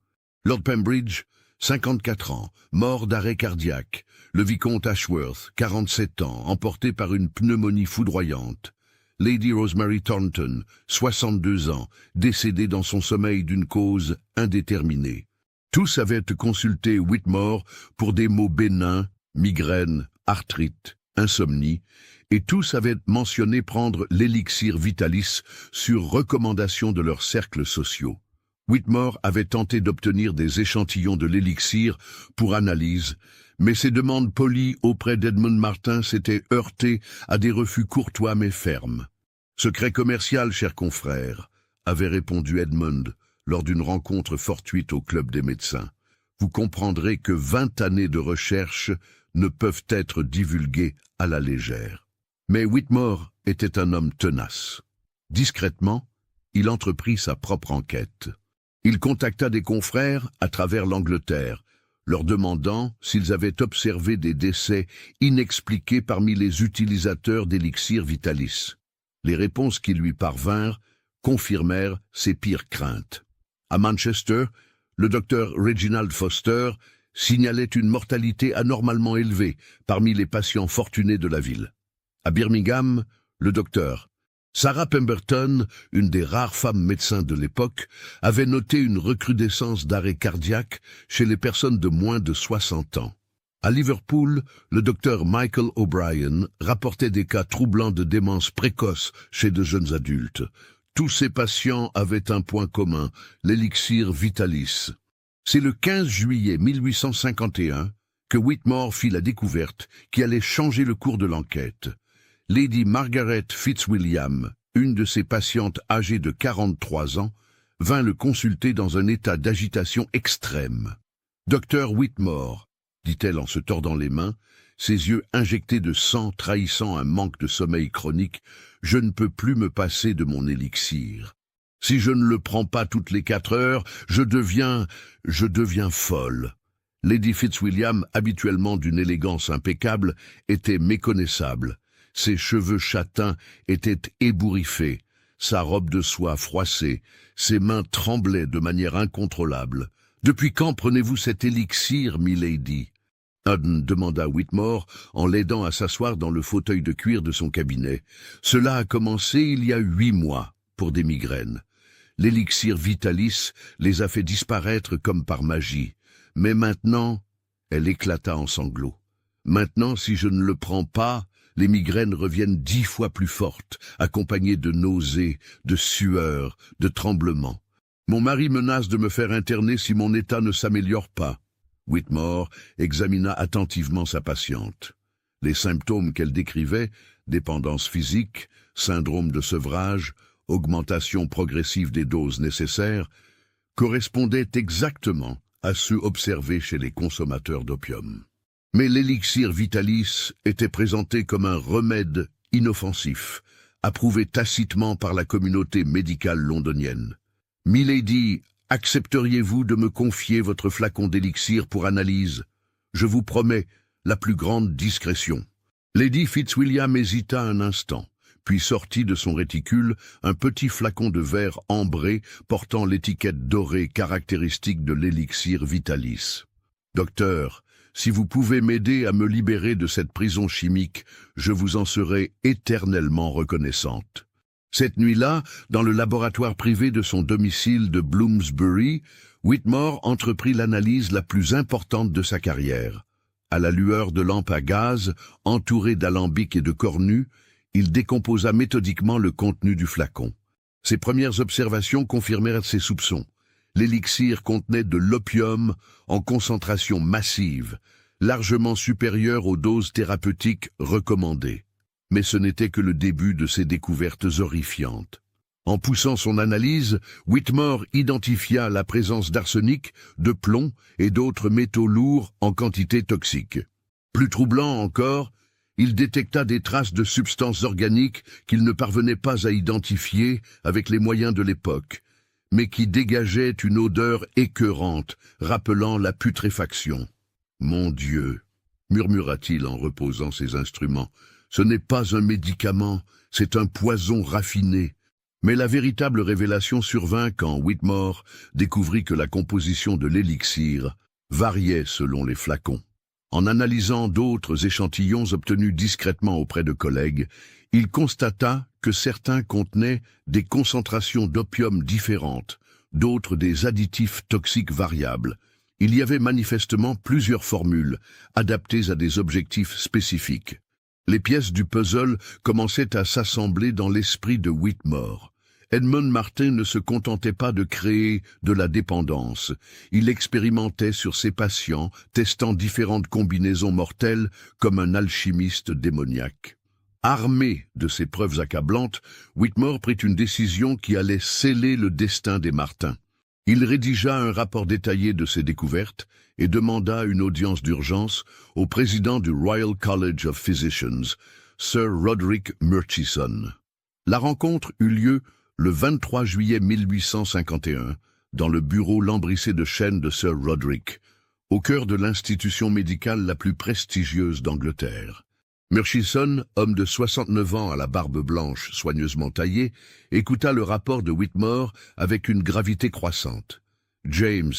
Speaker 1: Lord Pembridge, 54 ans, mort d'arrêt cardiaque. Le vicomte Ashworth, 47 ans, emporté par une pneumonie foudroyante. Lady Rosemary Thornton, 62 ans, décédée dans son sommeil d'une cause indéterminée. Tous avaient consulté Whitmore pour des maux bénins, migraine, arthrite, insomnie, et tous avaient mentionné prendre l'élixir Vitalis sur recommandation de leurs cercles sociaux. Whitmore avait tenté d'obtenir des échantillons de l'élixir pour analyse, mais ses demandes polies auprès d'Edmund Martin s'étaient heurtées à des refus courtois mais fermes. « Secret commercial, cher confrère », avait répondu Edmund lors d'une rencontre fortuite au club des médecins. « Vous comprendrez que 20 années de recherche ne peuvent être divulguées à la légère. » Mais Whitmore était un homme tenace. Discrètement, il entreprit sa propre enquête. Il contacta des confrères à travers l'Angleterre, leur demandant s'ils avaient observé des décès inexpliqués parmi les utilisateurs d'élixir Vitalis. Les réponses qui lui parvinrent confirmèrent ses pires craintes. À Manchester, le docteur Reginald Foster signalait une mortalité anormalement élevée parmi les patients fortunés de la ville. À Birmingham, le docteur Sarah Pemberton, une des rares femmes médecins de l'époque, avait noté une recrudescence d'arrêt cardiaque chez les personnes de moins de 60 ans. À Liverpool, le docteur Michael O'Brien rapportait des cas troublants de démence précoce chez de jeunes adultes. Tous ces patients avaient un point commun, l'élixir Vitalis. C'est le 15 juillet 1851 que Whitmore fit la découverte qui allait changer le cours de l'enquête. Lady Margaret Fitzwilliam, une de ses patientes âgée de 43 ans, vint le consulter dans un état d'agitation extrême. « Docteur Whitmore », dit-elle en se tordant les mains, ses yeux injectés de sang trahissant un manque de sommeil chronique, « je ne peux plus me passer de mon élixir. Si je ne le prends pas toutes les 4 heures, je deviens folle. » Lady Fitzwilliam, habituellement d'une élégance impeccable, était méconnaissable. Ses cheveux châtains étaient ébouriffés, sa robe de soie froissée, ses mains tremblaient de manière incontrôlable. « Depuis quand prenez-vous cet élixir, milady ?» demanda Whitmore en l'aidant à s'asseoir dans le fauteuil de cuir de son cabinet. « Cela a commencé il y a 8 mois, pour des migraines. L'élixir Vitalis les a fait disparaître comme par magie. Mais maintenant, elle éclata en sanglots. Maintenant, si je ne le prends pas, les migraines reviennent 10 fois plus fortes, accompagnées de nausées, de sueurs, de tremblements. Mon mari menace de me faire interner si mon état ne s'améliore pas. » Whitmore examina attentivement sa patiente. Les symptômes qu'elle décrivait, dépendance physique, syndrome de sevrage, augmentation progressive des doses nécessaires, correspondaient exactement à ceux observés chez les consommateurs d'opium. Mais l'élixir Vitalis était présenté comme un remède inoffensif, approuvé tacitement par la communauté médicale londonienne. « Milady, accepteriez-vous de me confier votre flacon d'élixir pour analyse? Je vous promets la plus grande discrétion. » Lady Fitzwilliam hésita un instant, puis sortit de son réticule un petit flacon de verre ambré portant l'étiquette dorée caractéristique de l'élixir Vitalis. « Docteur, si vous pouvez m'aider à me libérer de cette prison chimique, je vous en serai éternellement reconnaissante. » Cette nuit-là, dans le laboratoire privé de son domicile de Bloomsbury, Whitmore entreprit l'analyse la plus importante de sa carrière. À la lueur de lampes à gaz, entouré d'alambics et de cornues, il décomposa méthodiquement le contenu du flacon. Ses premières observations confirmèrent ses soupçons. L'élixir contenait de l'opium en concentration massive, largement supérieure aux doses thérapeutiques recommandées. Mais ce n'était que le début de ses découvertes horrifiantes. En poussant son analyse, Whitmore identifia la présence d'arsenic, de plomb et d'autres métaux lourds en quantité toxique. Plus troublant encore, il détecta des traces de substances organiques qu'il ne parvenait pas à identifier avec les moyens de l'époque, mais qui dégageaient une odeur écœurante, rappelant la putréfaction. « Mon Dieu !» murmura-t-il en reposant ses instruments. « Ce n'est pas un médicament, c'est un poison raffiné. » Mais la véritable révélation survint quand Whitmore découvrit que la composition de l'élixir variait selon les flacons. En analysant d'autres échantillons obtenus discrètement auprès de collègues, il constata que certains contenaient des concentrations d'opium différentes, d'autres des additifs toxiques variables. Il y avait manifestement plusieurs formules, adaptées à des objectifs spécifiques. Les pièces du puzzle commençaient à s'assembler dans l'esprit de Whitmore. Edmund Martin ne se contentait pas de créer de la dépendance. Il expérimentait sur ses patients, testant différentes combinaisons mortelles comme un alchimiste démoniaque. Armé de ces preuves accablantes, Whitmore prit une décision qui allait sceller le destin des Martin. Il rédigea un rapport détaillé de ses découvertes et demanda une audience d'urgence au président du Royal College of Physicians, Sir Roderick Murchison. La rencontre eut lieu le 23 juillet 1851, dans le bureau lambrissé de chêne de Sir Roderick, au cœur de l'institution médicale la plus prestigieuse d'Angleterre. Murchison, homme de 69 ans à la barbe blanche soigneusement taillée, écouta le rapport de Whitmore avec une gravité croissante. « James,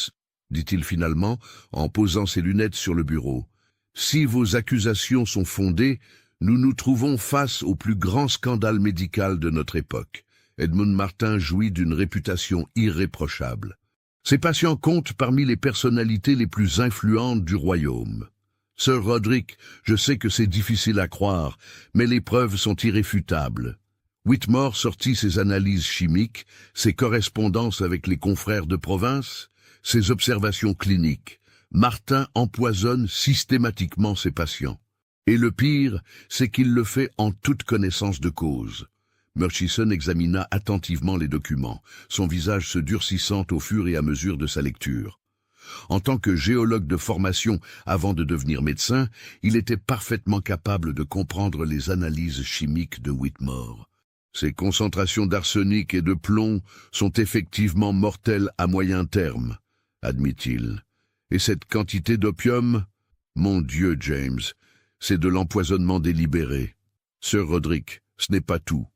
Speaker 1: dit-il finalement, en posant ses lunettes sur le bureau, si vos accusations sont fondées, nous nous trouvons face au plus grand scandale médical de notre époque. Edmund Martin jouit d'une réputation irréprochable. Ses patients comptent parmi les personnalités les plus influentes du royaume. Sir Roderick, je sais que c'est difficile à croire, mais les preuves sont irréfutables. » Whitmore sortit ses analyses chimiques, ses correspondances avec les confrères de province, ses observations cliniques. Martin empoisonne systématiquement ses patients. Et le pire, c'est qu'il le fait en toute connaissance de cause. Murchison examina attentivement les documents, son visage se durcissant au fur et à mesure de sa lecture. En tant que géologue de formation avant de devenir médecin, il était parfaitement capable de comprendre les analyses chimiques de Whitmore. Ces concentrations d'arsenic et de plomb sont effectivement mortelles à moyen terme, admit-il. Et cette quantité d'opium? Mon Dieu, James, c'est de l'empoisonnement délibéré. Sir Roderick, ce n'est pas tout.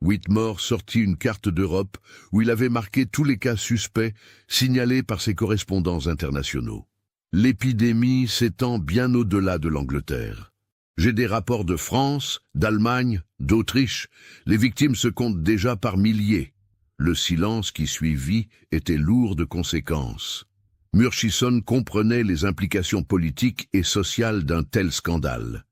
Speaker 1: Whitmore sortit une carte d'Europe où il avait marqué tous les cas suspects signalés par ses correspondants internationaux. L'épidémie s'étend bien au-delà de l'Angleterre. J'ai des rapports de France, d'Allemagne, d'Autriche. Les victimes se comptent déjà par milliers. Le silence qui suivit était lourd de conséquences. Murchison comprenait les implications politiques et sociales d'un tel scandale.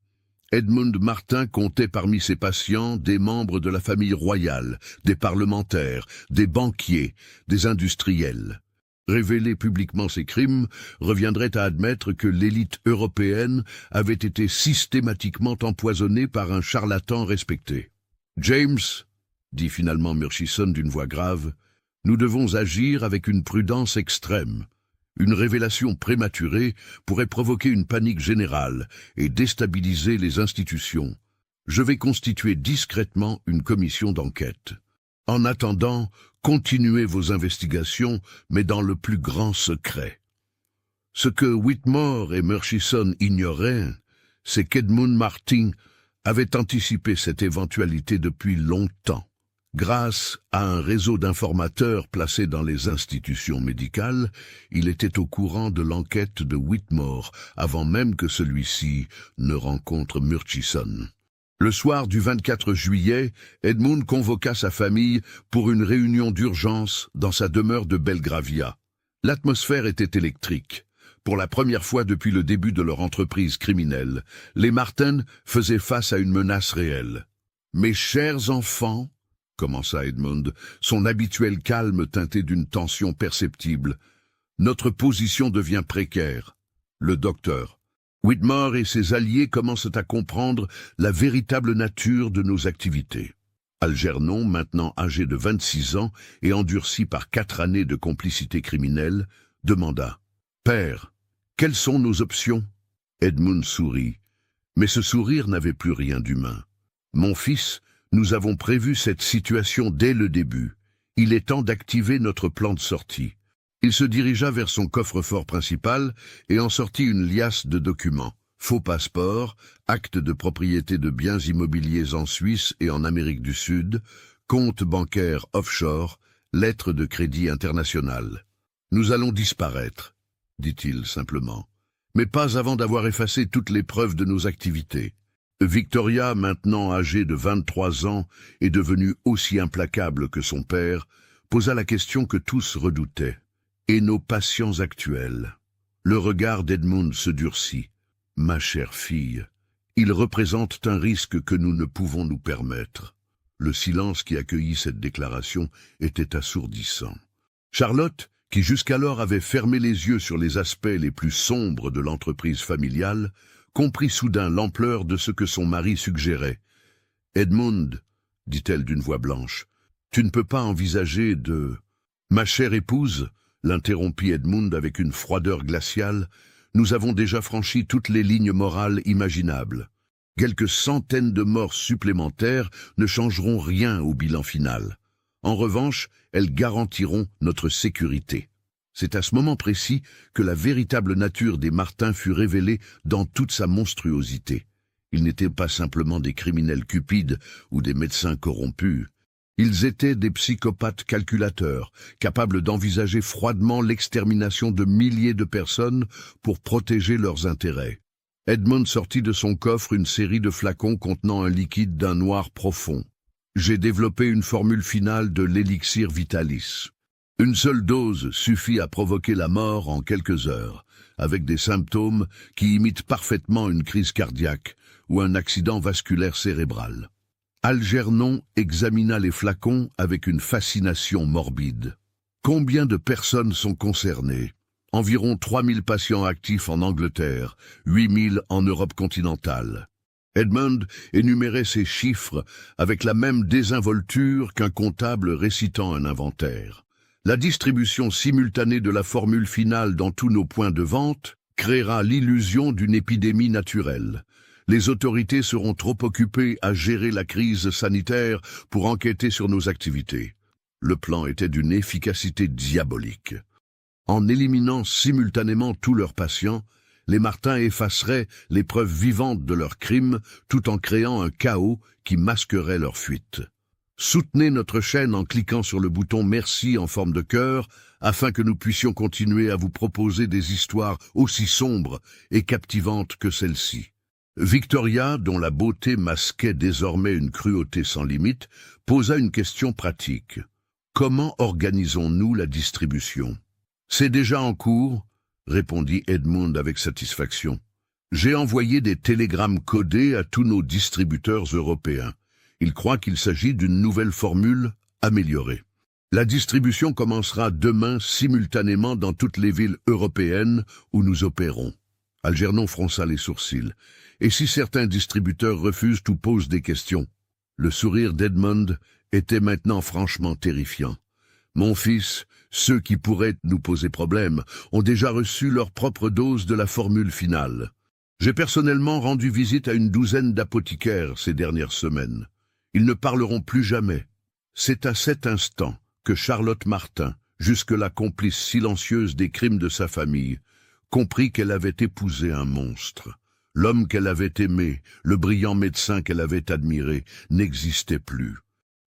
Speaker 1: Edmund Martin comptait parmi ses patients des membres de la famille royale, des parlementaires, des banquiers, des industriels. Révéler publiquement ces crimes reviendrait à admettre que l'élite européenne avait été systématiquement empoisonnée par un charlatan respecté. « James, dit finalement Murchison d'une voix grave, nous devons agir avec une prudence extrême. Une révélation prématurée pourrait provoquer une panique générale et déstabiliser les institutions. Je vais constituer discrètement une commission d'enquête. En attendant, continuez vos investigations, mais dans le plus grand secret. » Ce que Whitmore et Murchison ignoraient, c'est qu'Edmund Martin avait anticipé cette éventualité depuis longtemps. Grâce à un réseau d'informateurs placés dans les institutions médicales, il était au courant de l'enquête de Whitmore avant même que celui-ci ne rencontre Murchison. Le soir du 24 juillet, Edmund convoqua sa famille pour une réunion d'urgence dans sa demeure de Belgravia. L'atmosphère était électrique. Pour la première fois depuis le début de leur entreprise criminelle, les Martin faisaient face à une menace réelle. « Mes chers enfants », commença Edmund, son habituel calme teinté d'une tension perceptible. « Notre position devient précaire. Le docteur. Whitmore et ses alliés commencent à comprendre la véritable nature de nos activités. Algernon, maintenant âgé de 26 ans et endurci par 4 années de complicité criminelle, demanda « Père, quelles sont nos options ?» Edmund sourit, mais ce sourire n'avait plus rien d'humain. « Mon fils, nous avons prévu cette situation dès le début. Il est temps d'activer notre plan de sortie. » Il se dirigea vers son coffre-fort principal et en sortit une liasse de documents. Faux passeports, actes de propriété de biens immobiliers en Suisse et en Amérique du Sud, comptes bancaires offshore, lettres de crédit international. « Nous allons disparaître, » dit-il simplement, « mais pas avant d'avoir effacé toutes les preuves de nos activités. » Victoria, maintenant âgée de 23 ans et devenue aussi implacable que son père, posa la question que tous redoutaient. Et nos patients actuels? Le regard d'Edmund se durcit. Ma chère fille, ils représentent un risque que nous ne pouvons nous permettre. Le silence qui accueillit cette déclaration était assourdissant. Charlotte, qui jusqu'alors avait fermé les yeux sur les aspects les plus sombres de l'entreprise familiale, comprit soudain l'ampleur de ce que son mari suggérait. « Edmund, dit-elle d'une voix blanche, tu ne peux pas envisager de... » « Ma chère épouse, l'interrompit Edmund avec une froideur glaciale, nous avons déjà franchi toutes les lignes morales imaginables. Quelques centaines de morts supplémentaires ne changeront rien au bilan final. En revanche, elles garantiront notre sécurité. » C'est à ce moment précis que la véritable nature des Martin fut révélée dans toute sa monstruosité. Ils n'étaient pas simplement des criminels cupides ou des médecins corrompus. Ils étaient des psychopathes calculateurs, capables d'envisager froidement l'extermination de milliers de personnes pour protéger leurs intérêts. Edmund sortit de son coffre une série de flacons contenant un liquide d'un noir profond. « J'ai développé une formule finale de l'élixir Vitalis. Une seule dose suffit à provoquer la mort en quelques heures, avec des symptômes qui imitent parfaitement une crise cardiaque ou un accident vasculaire cérébral. » Algernon examina les flacons avec une fascination morbide. Combien de personnes sont concernées? Environ 3000 patients actifs en Angleterre, 8000 en Europe continentale. Edmund énumérait ces chiffres avec la même désinvolture qu'un comptable récitant un inventaire. La distribution simultanée de la formule finale dans tous nos points de vente créera l'illusion d'une épidémie naturelle. Les autorités seront trop occupées à gérer la crise sanitaire pour enquêter sur nos activités. Le plan était d'une efficacité diabolique. En éliminant simultanément tous leurs patients, les Martin effaceraient les preuves vivantes de leurs crimes tout en créant un chaos qui masquerait leur fuite. Soutenez notre chaîne en cliquant sur le bouton Merci en forme de cœur afin que nous puissions continuer à vous proposer des histoires aussi sombres et captivantes que celle-ci. Victoria, dont la beauté masquait désormais une cruauté sans limite, posa une question pratique. Comment organisons-nous la distribution? C'est déjà en cours, répondit Edmund avec satisfaction. J'ai envoyé des télégrammes codés à tous nos distributeurs européens. Ils croient qu'il s'agit d'une nouvelle formule améliorée. La distribution commencera demain simultanément dans toutes les villes européennes où nous opérons. Algernon fronça les sourcils. Et si certains distributeurs refusent ou posent des questions? Le sourire d'Edmund était maintenant franchement terrifiant. Mon fils, ceux qui pourraient nous poser problème ont déjà reçu leur propre dose de la formule finale. J'ai personnellement rendu visite à une douzaine d'apothicaires ces dernières semaines. Ils ne parleront plus jamais. C'est à cet instant que Charlotte Martin, jusque-là complice silencieuse des crimes de sa famille, comprit qu'elle avait épousé un monstre. L'homme qu'elle avait aimé, le brillant médecin qu'elle avait admiré, n'existait plus.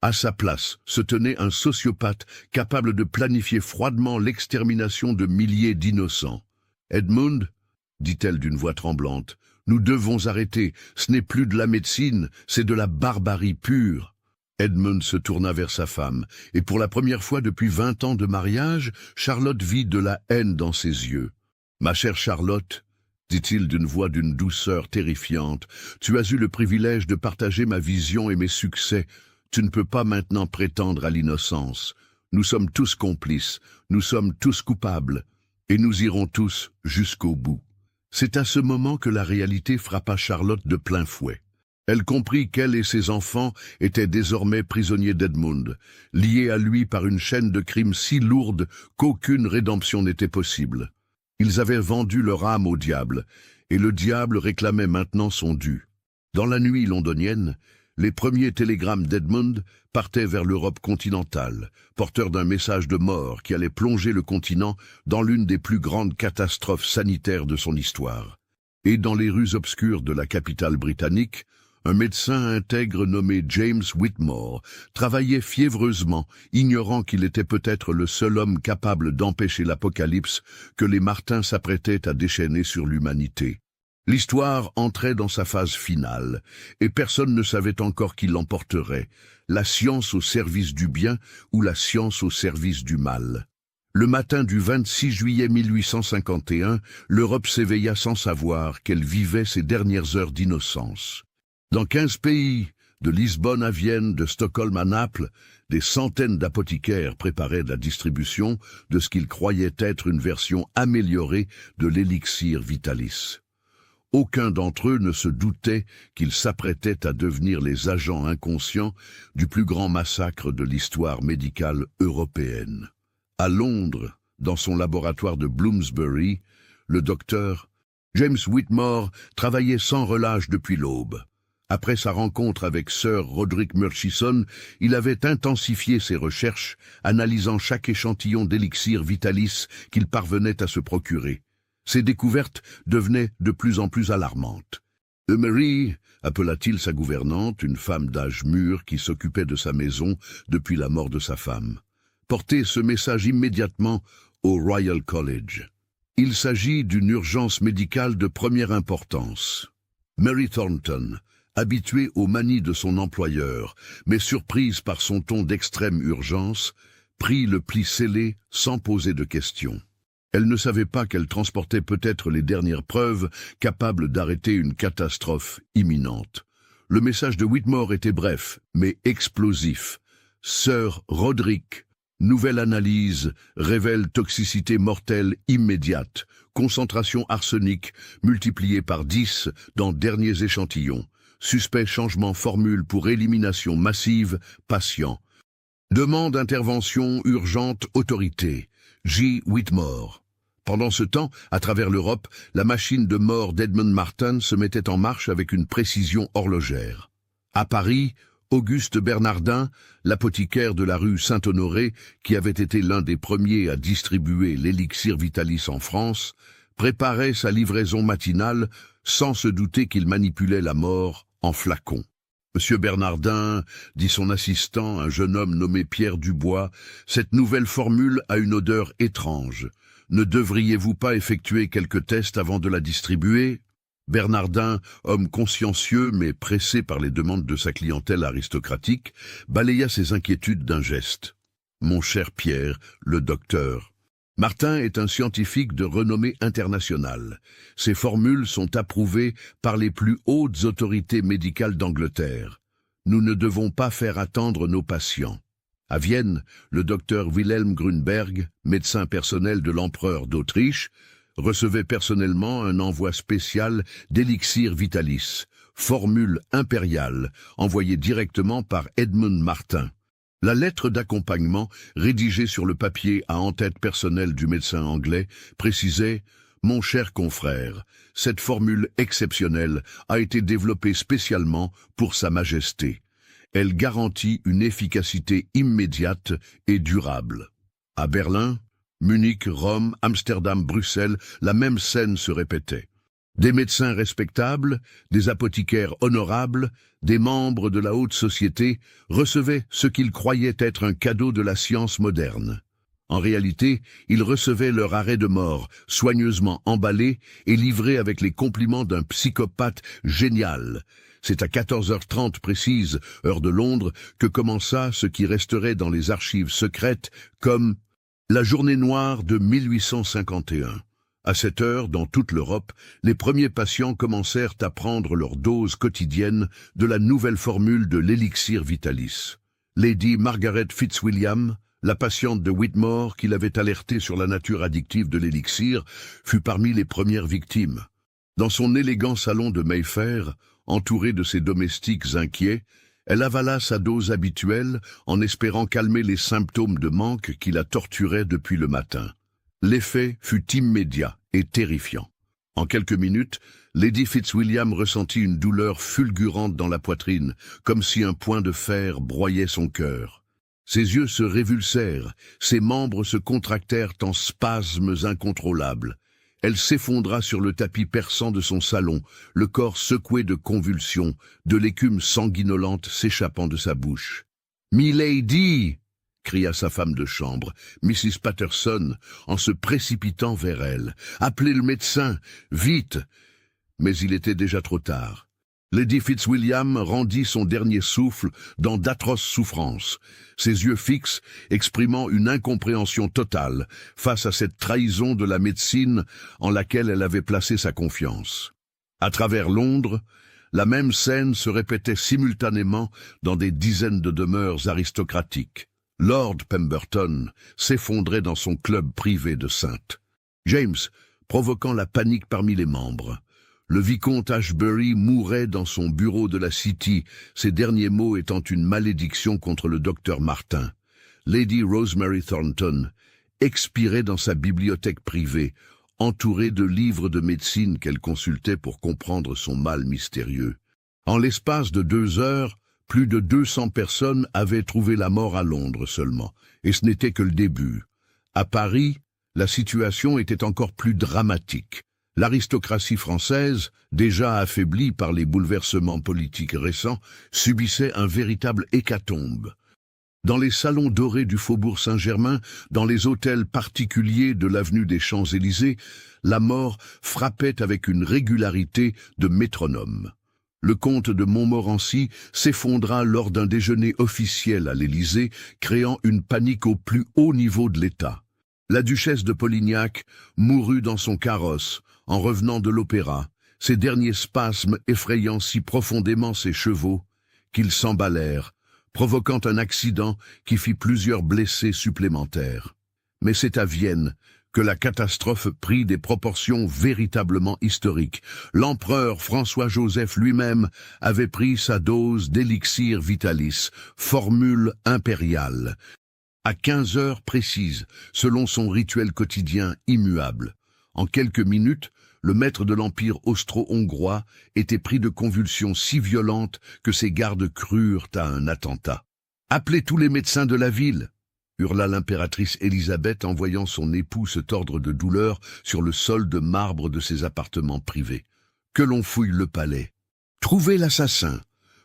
Speaker 1: À sa place se tenait un sociopathe capable de planifier froidement l'extermination de milliers d'innocents. « Edmund, dit-elle d'une voix tremblante, nous devons arrêter. Ce n'est plus de la médecine, c'est de la barbarie pure. » Edmund se tourna vers sa femme, et pour la première fois depuis 20 ans de mariage, Charlotte vit de la haine dans ses yeux. « Ma chère Charlotte, dit-il d'une voix d'une douceur terrifiante, tu as eu le privilège de partager ma vision et mes succès. Tu ne peux pas maintenant prétendre à l'innocence. Nous sommes tous complices, nous sommes tous coupables, et nous irons tous jusqu'au bout. » C'est à ce moment que la réalité frappa Charlotte de plein fouet. Elle comprit qu'elle et ses enfants étaient désormais prisonniers d'Edmund, liés à lui par une chaîne de crimes si lourde qu'aucune rédemption n'était possible. Ils avaient vendu leur âme au diable, et le diable réclamait maintenant son dû. Dans la nuit londonienne, les premiers télégrammes d'Edmund partaient vers l'Europe continentale, porteurs d'un message de mort qui allait plonger le continent dans l'une des plus grandes catastrophes sanitaires de son histoire. Et dans les rues obscures de la capitale britannique, un médecin intègre nommé James Whitmore travaillait fiévreusement, ignorant qu'il était peut-être le seul homme capable d'empêcher l'apocalypse que les Martins s'apprêtaient à déchaîner sur l'humanité. L'histoire entrait dans sa phase finale, et personne ne savait encore qui l'emporterait, la science au service du bien ou la science au service du mal. Le matin du 26 juillet 1851, l'Europe s'éveilla sans savoir qu'elle vivait ses dernières heures d'innocence. Dans 15 pays, de Lisbonne à Vienne, de Stockholm à Naples, des centaines d'apothicaires préparaient la distribution de ce qu'ils croyaient être une version améliorée de l'élixir Vitalis. Aucun d'entre eux ne se doutait qu'ils s'apprêtaient à devenir les agents inconscients du plus grand massacre de l'histoire médicale européenne. À Londres, dans son laboratoire de Bloomsbury, le docteur James Whitmore travaillait sans relâche depuis l'aube. Après sa rencontre avec Sir Roderick Murchison, il avait intensifié ses recherches, analysant chaque échantillon d'élixir Vitalis qu'il parvenait à se procurer. Ses découvertes devenaient de plus en plus alarmantes. Emery, appela-t-il sa gouvernante, une femme d'âge mûr qui s'occupait de sa maison depuis la mort de sa femme, portait ce message immédiatement au Royal College. Il s'agit d'une urgence médicale de première importance. Mary Thornton, habituée aux manies de son employeur, mais surprise par son ton d'extrême urgence, prit le pli scellé sans poser de questions. Elle ne savait pas qu'elle transportait peut-être les dernières preuves capables d'arrêter une catastrophe imminente. Le message de Whitmore était bref, mais explosif. Sir Roderick, nouvelle analyse, révèle toxicité mortelle immédiate, concentration arsenic multipliée par 10 dans derniers échantillons. Suspect changement formule pour élimination massive, patient. Demande intervention urgente autorité. J. Whitmore. Pendant ce temps, à travers l'Europe, la machine de mort d'Edmund Martin se mettait en marche avec une précision horlogère. À Paris, Auguste Bernardin, l'apothicaire de la rue Saint-Honoré, qui avait été l'un des premiers à distribuer l'élixir Vitalis en France, préparait sa livraison matinale sans se douter qu'il manipulait la mort en flacon. « Monsieur Bernardin, dit son assistant, un jeune homme nommé Pierre Dubois, cette nouvelle formule a une odeur étrange. Ne devriez-vous pas effectuer quelques tests avant de la distribuer ?» Bernardin, homme consciencieux mais pressé par les demandes de sa clientèle aristocratique, balaya ses inquiétudes d'un geste. « Mon cher Pierre, le docteur. Martin est un scientifique de renommée internationale. Ses formules sont approuvées par les plus hautes autorités médicales d'Angleterre. Nous ne devons pas faire attendre nos patients. » À Vienne, le docteur Wilhelm Grünberg, médecin personnel de l'empereur d'Autriche, recevait personnellement un envoi spécial d'élixir Vitalis, formule impériale, envoyée directement par Edmund Martin. La lettre d'accompagnement, rédigée sur le papier à en-tête personnelle du médecin anglais, précisait « Mon cher confrère, cette formule exceptionnelle a été développée spécialement pour Sa Majesté. Elle garantit une efficacité immédiate et durable. » À Berlin, Munich, Rome, Amsterdam, Bruxelles, la même scène se répétait. Des médecins respectables, des apothicaires honorables, des membres de la haute société recevaient ce qu'ils croyaient être un cadeau de la science moderne. En réalité, ils recevaient leur arrêt de mort, soigneusement emballé et livré avec les compliments d'un psychopathe génial. C'est à 14h30 précise, heure de Londres, que commença ce qui resterait dans les archives secrètes comme la journée noire de 1851. À cette heure, dans toute l'Europe, les premiers patients commencèrent à prendre leur dose quotidienne de la nouvelle formule de l'élixir Vitalis. Lady Margaret Fitzwilliam, la patiente de Whitmore qui l'avait alertée sur la nature addictive de l'élixir, fut parmi les premières victimes. Dans son élégant salon de Mayfair, Entourée de ses domestiques inquiets, elle avala sa dose habituelle en espérant calmer les symptômes de manque qui la torturaient depuis le matin. L'effet fut immédiat et terrifiant. En quelques minutes, Lady Fitzwilliam ressentit une douleur fulgurante dans la poitrine, comme si un point de fer broyait son cœur. Ses yeux se révulsèrent, ses membres se contractèrent en spasmes incontrôlables. Elle s'effondra sur le tapis perçant de son salon, le corps secoué de convulsions, de l'écume sanguinolente s'échappant de sa bouche. « Milady !» cria sa femme de chambre, Mrs. Patterson, en se précipitant vers elle. « Appelez le médecin, vite !» Mais il était déjà trop tard. Lady Fitzwilliam rendit son dernier souffle dans d'atroces souffrances, ses yeux fixes exprimant une incompréhension totale face à cette trahison de la médecine en laquelle elle avait placé sa confiance. À travers Londres, la même scène se répétait simultanément dans des dizaines de demeures aristocratiques. Lord Pemberton s'effondrait dans son club privé de Saintes. James, provoquant la panique parmi les membres. Le vicomte Ashbury mourait dans son bureau de la City, ses derniers mots étant une malédiction contre le docteur Martin. Lady Rosemary Thornton expirait dans sa bibliothèque privée, entourée de livres de médecine qu'elle consultait pour comprendre son mal mystérieux. En l'espace de 2 heures, plus de 200 personnes avaient trouvé la mort à Londres seulement, et ce n'était que le début. À Paris, la situation était encore plus dramatique. L'aristocratie française, déjà affaiblie par les bouleversements politiques récents, subissait un véritable hécatombe. Dans les salons dorés du Faubourg Saint-Germain, dans les hôtels particuliers de l'avenue des Champs-Élysées, la mort frappait avec une régularité de métronome. Le comte de Montmorency s'effondra lors d'un déjeuner officiel à l'Élysée, créant une panique au plus haut niveau de l'État. La duchesse de Polignac mourut dans son carrosse, en revenant de l'opéra, ces derniers spasmes effrayant si profondément ses chevaux qu'ils s'emballèrent, provoquant un accident qui fit plusieurs blessés supplémentaires. Mais c'est à Vienne que la catastrophe prit des proportions véritablement historiques. L'empereur François-Joseph lui-même avait pris sa dose d'élixir vitalis, formule impériale, à 15 heures précises, selon son rituel quotidien immuable. En quelques minutes, le maître de l'Empire austro-hongrois était pris de convulsions si violentes que ses gardes crurent à un attentat. « Appelez tous les médecins de la ville !» hurla l'impératrice Élisabeth en voyant son époux se tordre de douleur sur le sol de marbre de ses appartements privés. « Que l'on fouille le palais !»« Trouvez l'assassin !»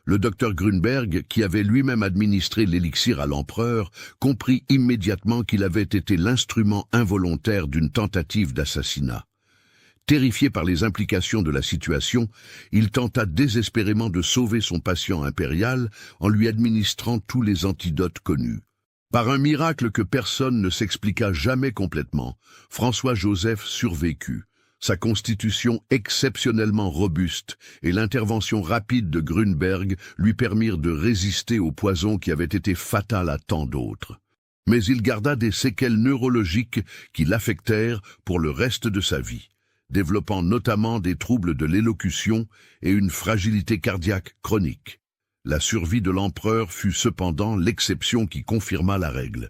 Speaker 1: Le docteur Grunberg, qui avait lui-même administré l'élixir à l'empereur, comprit immédiatement qu'il avait été l'instrument involontaire d'une tentative d'assassinat. Terrifié par les implications de la situation, il tenta désespérément de sauver son patient impérial en lui administrant tous les antidotes connus. Par un miracle que personne ne s'expliqua jamais complètement, François-Joseph survécut. Sa constitution exceptionnellement robuste et l'intervention rapide de Grunberg lui permirent de résister au poison qui avait été fatal à tant d'autres. Mais il garda des séquelles neurologiques qui l'affectèrent pour le reste de sa vie, développant notamment des troubles de l'élocution et une fragilité cardiaque chronique. La survie de l'empereur fut cependant l'exception qui confirma la règle.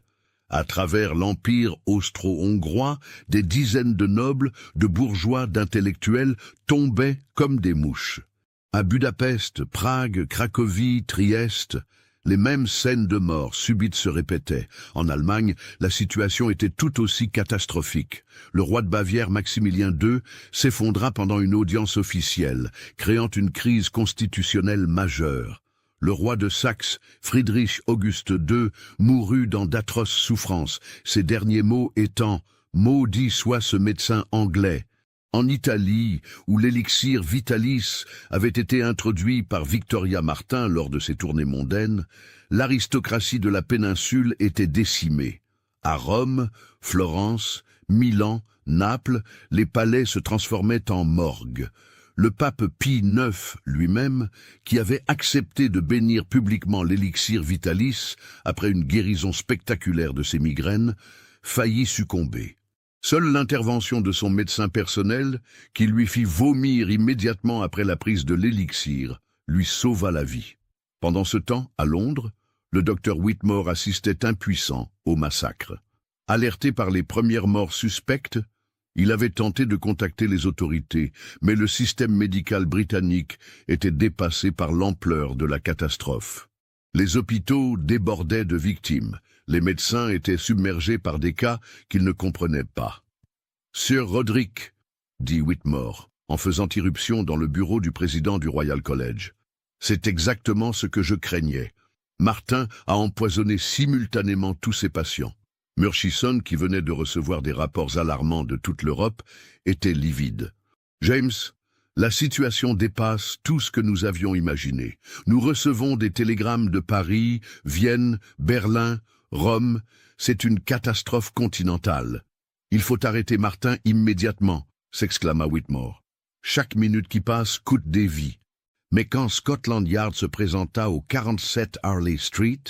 Speaker 1: À travers l'empire austro-hongrois, des dizaines de nobles, de bourgeois, d'intellectuels tombaient comme des mouches. À Budapest, Prague, Cracovie, Trieste, les mêmes scènes de mort subites se répétaient. En Allemagne, la situation était tout aussi catastrophique. Le roi de Bavière, Maximilien II, s'effondra pendant une audience officielle, créant une crise constitutionnelle majeure. Le roi de Saxe, Friedrich Auguste II, mourut dans d'atroces souffrances, ses derniers mots étant « Maudit soit ce médecin anglais ». En Italie, où l'élixir Vitalis avait été introduit par Victoria Martin lors de ses tournées mondaines, l'aristocratie de la péninsule était décimée. À Rome, Florence, Milan, Naples, les palais se transformaient en morgues. Le pape Pie IX lui-même, qui avait accepté de bénir publiquement l'élixir Vitalis après une guérison spectaculaire de ses migraines, faillit succomber. Seule l'intervention de son médecin personnel, qui lui fit vomir immédiatement après la prise de l'élixir, lui sauva la vie. Pendant ce temps, à Londres, le docteur Whitmore assistait impuissant au massacre. Alerté par les premières morts suspectes, il avait tenté de contacter les autorités, mais le système médical britannique était dépassé par l'ampleur de la catastrophe. Les hôpitaux débordaient de victimes. Les médecins étaient submergés par des cas qu'ils ne comprenaient pas. « Sir Roderick », dit Whitmore, en faisant irruption dans le bureau du président du Royal College. « C'est exactement ce que je craignais. Martin a empoisonné simultanément tous ses patients. » Murchison, qui venait de recevoir des rapports alarmants de toute l'Europe, était livide. « James, la situation dépasse tout ce que nous avions imaginé. Nous recevons des télégrammes de Paris, Vienne, Berlin, Rome. C'est une catastrophe continentale. Il faut arrêter Martin immédiatement, s'exclama Whitmore. Chaque minute qui passe coûte des vies. Mais quand Scotland Yard se présenta au 47 Harley Street,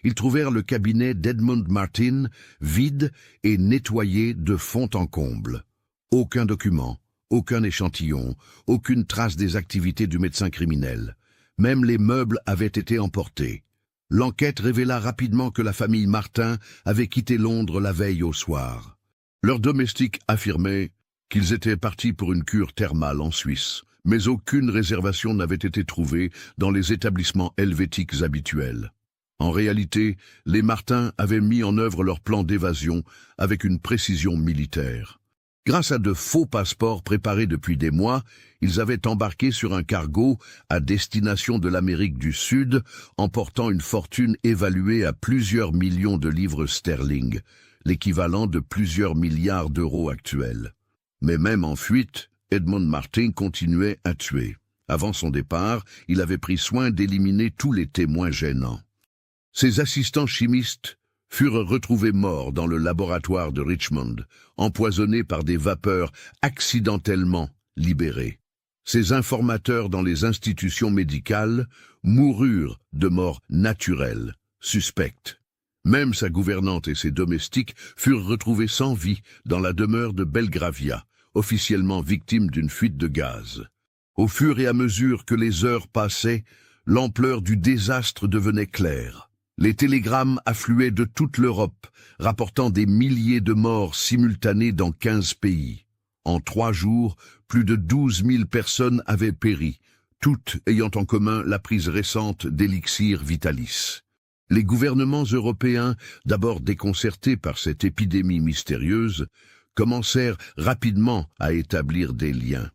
Speaker 1: ils trouvèrent le cabinet d'Edmund Martin vide et nettoyé de fond en comble. Aucun document, aucun échantillon, aucune trace des activités du médecin criminel. Même les meubles avaient été emportés. L'enquête révéla rapidement que la famille Martin avait quitté Londres la veille au soir. Leurs domestiques affirmaient qu'ils étaient partis pour une cure thermale en Suisse, mais aucune réservation n'avait été trouvée dans les établissements helvétiques habituels. En réalité, les Martin avaient mis en œuvre leur plan d'évasion avec une précision militaire. Grâce à de faux passeports préparés depuis des mois, ils avaient embarqué sur un cargo à destination de l'Amérique du Sud, emportant une fortune évaluée à plusieurs millions de livres sterling, l'équivalent de plusieurs milliards d'euros actuels. Mais même en fuite, Edmund Martin continuait à tuer. Avant son départ, il avait pris soin d'éliminer tous les témoins gênants. Ses assistants chimistes furent retrouvés morts dans le laboratoire de Richmond, empoisonnés par des vapeurs accidentellement libérées. Ses informateurs dans les institutions médicales moururent de mort naturelle, suspecte. Même sa gouvernante et ses domestiques furent retrouvés sans vie dans la demeure de Belgravia, officiellement victime d'une fuite de gaz. Au fur et à mesure que les heures passaient, l'ampleur du désastre devenait claire. Les télégrammes affluaient de toute l'Europe, rapportant des milliers de morts simultanées dans 15 pays. En 3 jours, plus de 12 000 personnes avaient péri, toutes ayant en commun la prise récente d'élixir vitalis. Les gouvernements européens, d'abord déconcertés par cette épidémie mystérieuse, commencèrent rapidement à établir des liens.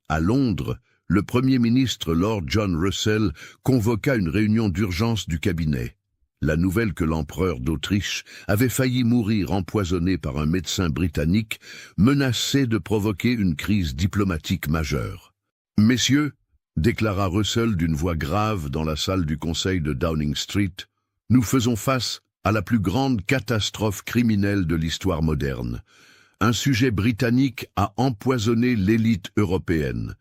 Speaker 1: À Londres, le Premier ministre Lord John Russell convoqua une réunion d'urgence du cabinet. La nouvelle que l'empereur d'Autriche avait failli mourir empoisonné par un médecin britannique menaçait de provoquer une crise diplomatique majeure. « Messieurs, » déclara Russell d'une voix grave dans la salle du conseil de Downing Street, « nous faisons face à la plus grande catastrophe criminelle de l'histoire moderne. Un sujet britannique a empoisonné l'élite européenne.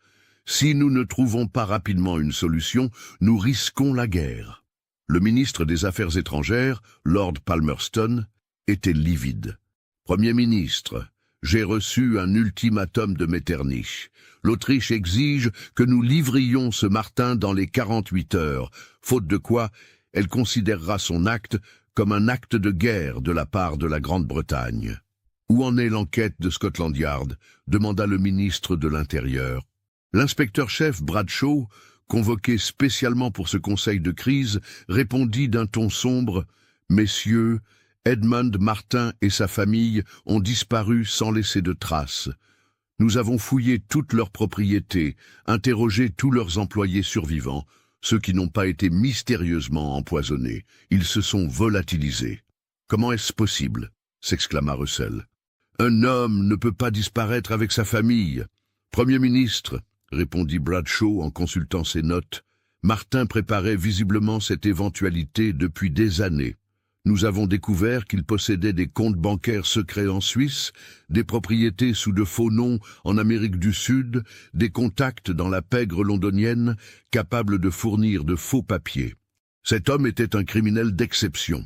Speaker 1: Si nous ne trouvons pas rapidement une solution, nous risquons la guerre. » Le ministre des Affaires étrangères, Lord Palmerston, était livide. « Premier ministre, j'ai reçu un ultimatum de Metternich. L'Autriche exige que nous livrions ce Martin dans les 48 heures, faute de quoi elle considérera son acte comme un acte de guerre de la part de la Grande-Bretagne. » « Où en est l'enquête de Scotland Yard ?» demanda le ministre de l'Intérieur. L'inspecteur-chef Bradshaw, convoqué spécialement pour ce conseil de crise, répondit d'un ton sombre « Messieurs, Edmund Martin et sa famille ont disparu sans laisser de traces. Nous avons fouillé toutes leurs propriétés, interrogé tous leurs employés survivants, ceux qui n'ont pas été mystérieusement empoisonnés. Ils se sont volatilisés. »« Comment est-ce possible ?» s'exclama Russell. « Un homme ne peut pas disparaître avec sa famille. »« Premier ministre, » répondit Bradshaw en consultant ses notes, « Martin préparait visiblement cette éventualité depuis des années. Nous avons découvert qu'il possédait des comptes bancaires secrets en Suisse, des propriétés sous de faux noms en Amérique du Sud, des contacts dans la pègre londonienne, capables de fournir de faux papiers. Cet homme était un criminel d'exception.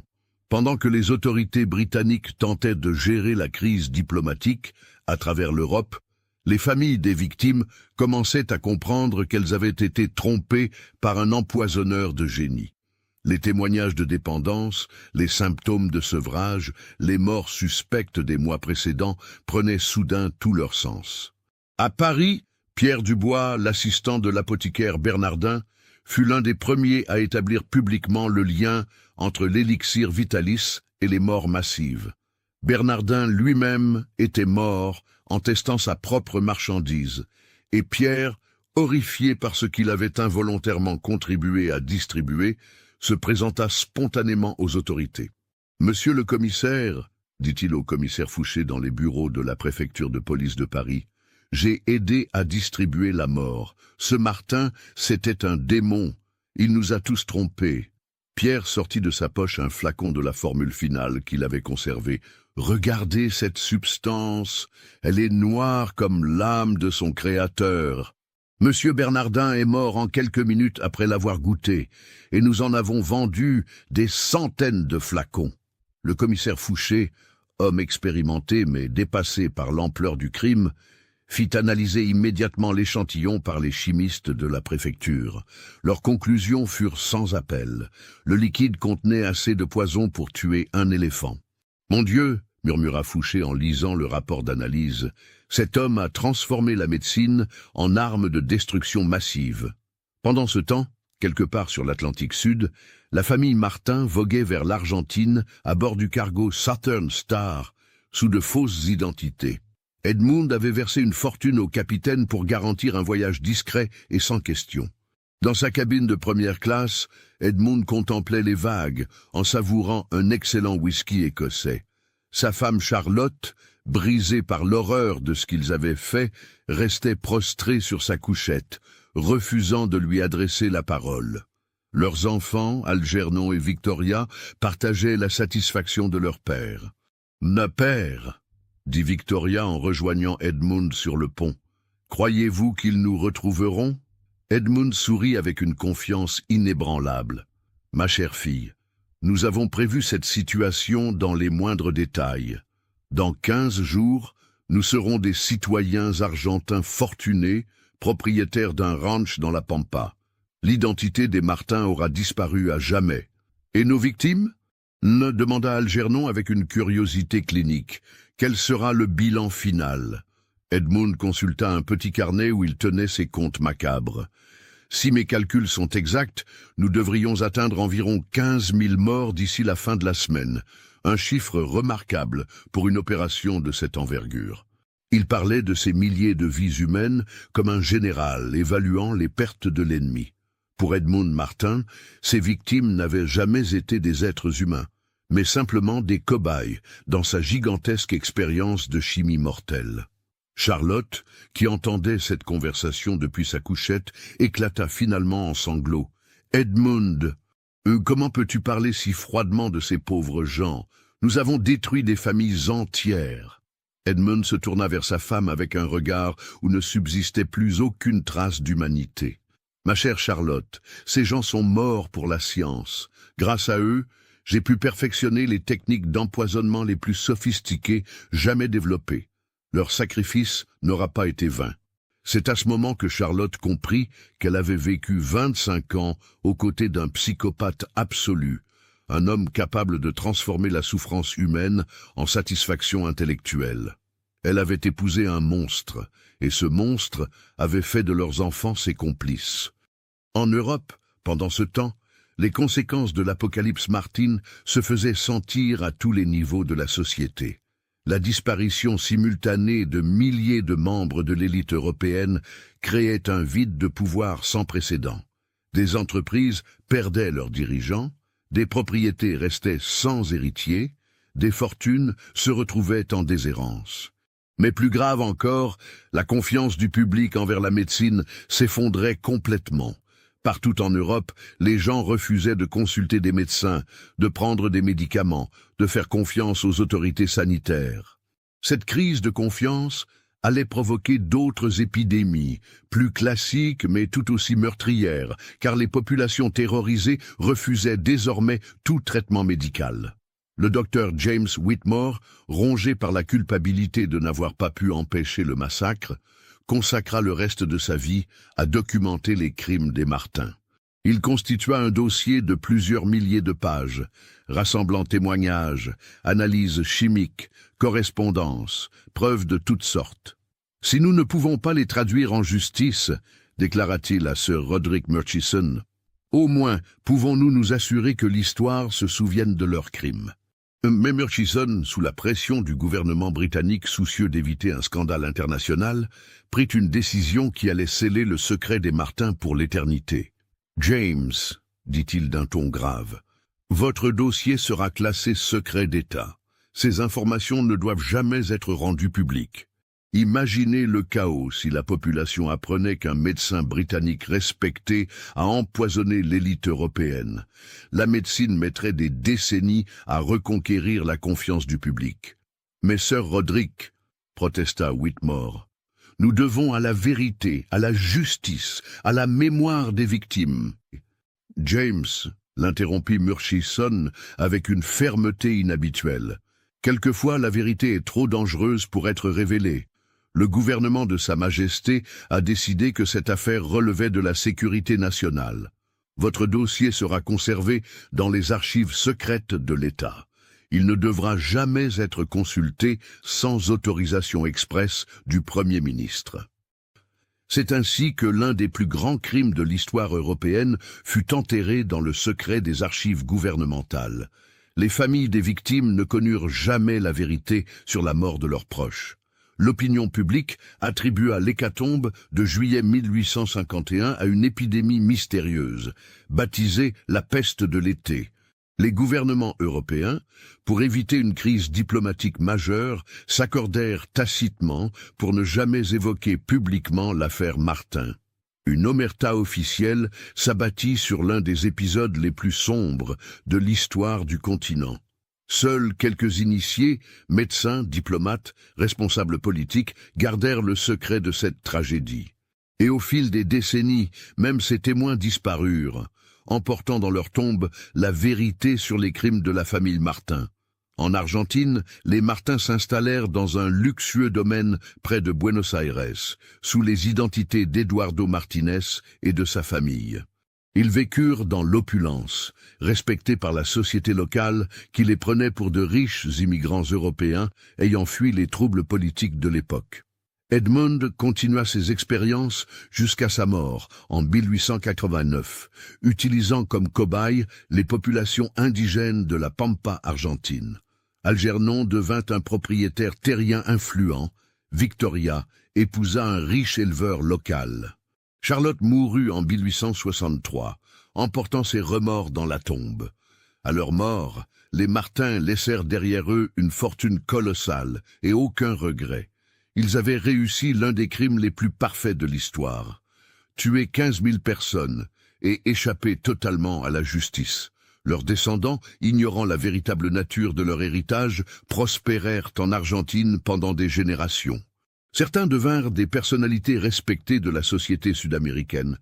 Speaker 1: Pendant que les autorités britanniques tentaient de gérer la crise diplomatique à travers l'Europe, les familles des victimes commençaient à comprendre qu'elles avaient été trompées par un empoisonneur de génie. Les témoignages de dépendance, les symptômes de sevrage, les morts suspectes des mois précédents prenaient soudain tout leur sens. À Paris, Pierre Dubois, l'assistant de l'apothicaire Bernardin, fut l'un des premiers à établir publiquement le lien entre l'élixir Vitalis et les morts massives. Bernardin lui-même était mort en testant sa propre marchandise, et Pierre, horrifié par ce qu'il avait involontairement contribué à distribuer, se présenta spontanément aux autorités. « Monsieur le commissaire, dit-il au commissaire Fouché dans les bureaux de la préfecture de police de Paris, j'ai aidé à distribuer la mort. Ce Martin, c'était un démon. Il nous a tous trompés. » Pierre sortit de sa poche un flacon de la formule finale qu'il avait conservé. « Regardez cette substance, elle est noire comme l'âme de son créateur. Monsieur Bernardin est mort en quelques minutes après l'avoir goûté, et nous en avons vendu des centaines de flacons. » Le commissaire Fouché, homme expérimenté mais dépassé par l'ampleur du crime, fit analyser immédiatement l'échantillon par les chimistes de la préfecture. Leurs conclusions furent sans appel. Le liquide contenait assez de poison pour tuer un éléphant. « Mon Dieu !» murmura Fouché en lisant le rapport d'analyse. « Cet homme a transformé la médecine en arme de destruction massive. » Pendant ce temps, quelque part sur l'Atlantique Sud, la famille Martin voguait vers l'Argentine à bord du cargo Southern Star, sous de fausses identités. Edmund avait versé une fortune au capitaine pour garantir un voyage discret et sans question. Dans sa cabine de première classe, Edmund contemplait les vagues en savourant un excellent whisky écossais. Sa femme Charlotte, brisée par l'horreur de ce qu'ils avaient fait, restait prostrée sur sa couchette, refusant de lui adresser la parole. Leurs enfants, Algernon et Victoria, partageaient la satisfaction de leur père. « Mon père !» dit Victoria en rejoignant Edmund sur le pont. « Croyez-vous qu'ils nous retrouveront ?» Edmund sourit avec une confiance inébranlable. « Ma chère fille, nous avons prévu cette situation dans les moindres détails. Dans 15 jours, nous serons des citoyens argentins fortunés, propriétaires d'un ranch dans la Pampa. L'identité des Martins aura disparu à jamais. Et nos victimes ? Demanda Algernon avec une curiosité clinique. Quel sera le bilan final ? Edmund consulta un petit carnet où il tenait ses comptes macabres. Si mes calculs sont exacts, nous devrions atteindre environ 15 000 morts d'ici la fin de la semaine. Un chiffre remarquable pour une opération de cette envergure. Il parlait de ces milliers de vies humaines comme un général évaluant les pertes de l'ennemi. Pour Edmund Martin, ces victimes n'avaient jamais été des êtres humains, mais simplement des cobayes dans sa gigantesque expérience de chimie mortelle. Charlotte, qui entendait cette conversation depuis sa couchette, éclata finalement en sanglots. « Edmund, comment peux-tu parler si froidement de ces pauvres gens ? Nous avons détruit des familles entières. » Edmund se tourna vers sa femme avec un regard où ne subsistait plus aucune trace d'humanité. « Ma chère Charlotte, ces gens sont morts pour la science. Grâce à eux, j'ai pu perfectionner les techniques d'empoisonnement les plus sophistiquées jamais développées. Leur sacrifice n'aura pas été vain. » C'est à ce moment que Charlotte comprit qu'elle avait vécu 25 ans aux côtés d'un psychopathe absolu, un homme capable de transformer la souffrance humaine en satisfaction intellectuelle. Elle avait épousé un monstre, et ce monstre avait fait de leurs enfants ses complices. En Europe, pendant ce temps, les conséquences de l'apocalypse Martin se faisaient sentir à tous les niveaux de la société. La disparition simultanée de milliers de membres de l'élite européenne créait un vide de pouvoir sans précédent. Des entreprises perdaient leurs dirigeants, des propriétés restaient sans héritiers, des fortunes se retrouvaient en déshérence. Mais plus grave encore, la confiance du public envers la médecine s'effondrait complètement. Partout en Europe, les gens refusaient de consulter des médecins, de prendre des médicaments, de faire confiance aux autorités sanitaires. Cette crise de confiance allait provoquer d'autres épidémies, plus classiques mais tout aussi meurtrières, car les populations terrorisées refusaient désormais tout traitement médical. Le docteur James Whitmore, rongé par la culpabilité de n'avoir pas pu empêcher le massacre, consacra le reste de sa vie à documenter les crimes des Martins. Il constitua un dossier de plusieurs milliers de pages, rassemblant témoignages, analyses chimiques, correspondances, preuves de toutes sortes. « Si nous ne pouvons pas les traduire en justice, déclara-t-il à Sir Roderick Murchison, au moins pouvons-nous nous assurer que l'histoire se souvienne de leurs crimes. » Mais Murchison, sous la pression du gouvernement britannique soucieux d'éviter un scandale international, prit une décision qui allait sceller le secret des Martins pour l'éternité. « James, dit-il d'un ton grave, votre dossier sera classé secret d'État. Ces informations ne doivent jamais être rendues publiques. Imaginez le chaos si la population apprenait qu'un médecin britannique respecté a empoisonné l'élite européenne. La médecine mettrait des décennies à reconquérir la confiance du public. Mais Sir Roderick, protesta Whitmore, nous devons à la vérité, à la justice, à la mémoire des victimes. James, l'interrompit Murchison avec une fermeté inhabituelle. Quelquefois la vérité est trop dangereuse pour être révélée. Le gouvernement de Sa Majesté a décidé que cette affaire relevait de la sécurité nationale. Votre dossier sera conservé dans les archives secrètes de l'État. Il ne devra jamais être consulté sans autorisation expresse du Premier ministre. C'est ainsi que l'un des plus grands crimes de l'histoire européenne fut enterré dans le secret des archives gouvernementales. Les familles des victimes ne connurent jamais la vérité sur la mort de leurs proches. L'opinion publique attribua l'hécatombe de juillet 1851 à une épidémie mystérieuse, baptisée la peste de l'été. Les gouvernements européens, pour éviter une crise diplomatique majeure, s'accordèrent tacitement pour ne jamais évoquer publiquement l'affaire Martin. Une omerta officielle s'abattit sur l'un des épisodes les plus sombres de l'histoire du continent. Seuls quelques initiés, médecins, diplomates, responsables politiques, gardèrent le secret de cette tragédie. Et au fil des décennies, même ces témoins disparurent, emportant dans leur tombe la vérité sur les crimes de la famille Martin. En Argentine, les Martins s'installèrent dans un luxueux domaine près de Buenos Aires, sous les identités d'Eduardo Martinez et de sa famille. Ils vécurent dans l'opulence, respectés par la société locale qui les prenait pour de riches immigrants européens ayant fui les troubles politiques de l'époque. Edmund continua ses expériences jusqu'à sa mort en 1889, utilisant comme cobayes les populations indigènes de la Pampa argentine. Algernon devint un propriétaire terrien influent. Victoria épousa un riche éleveur local. Charlotte mourut en 1863, emportant ses remords dans la tombe. À leur mort, les Martins laissèrent derrière eux une fortune colossale et aucun regret. Ils avaient réussi l'un des crimes les plus parfaits de l'histoire. Tuer 15 000 personnes et échapper totalement à la justice. Leurs descendants, ignorant la véritable nature de leur héritage, prospérèrent en Argentine pendant des générations. Certains devinrent des personnalités respectées de la société sud-américaine.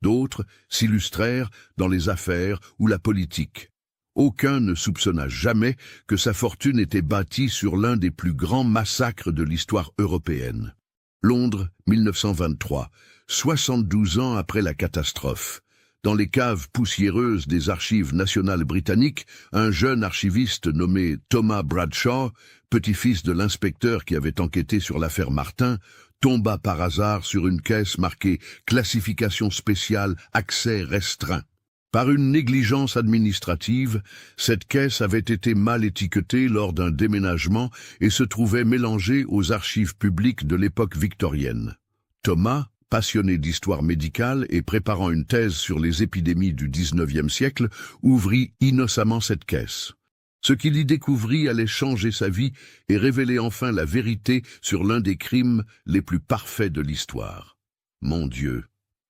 Speaker 1: D'autres s'illustrèrent dans les affaires ou la politique. Aucun ne soupçonna jamais que sa fortune était bâtie sur l'un des plus grands massacres de l'histoire européenne. Londres, 1923, 72 ans après la catastrophe. Dans les caves poussiéreuses des archives nationales britanniques, un jeune archiviste nommé Thomas Bradshaw, petit-fils de l'inspecteur qui avait enquêté sur l'affaire Martin, tomba par hasard sur une caisse marquée « Classification spéciale, accès restreint ». Par une négligence administrative, cette caisse avait été mal étiquetée lors d'un déménagement et se trouvait mélangée aux archives publiques de l'époque victorienne. Thomas, passionné d'histoire médicale et préparant une thèse sur les épidémies du XIXe siècle, ouvrit innocemment cette caisse. Ce qu'il y découvrit allait changer sa vie et révéler enfin la vérité sur l'un des crimes les plus parfaits de l'histoire. « Mon Dieu !»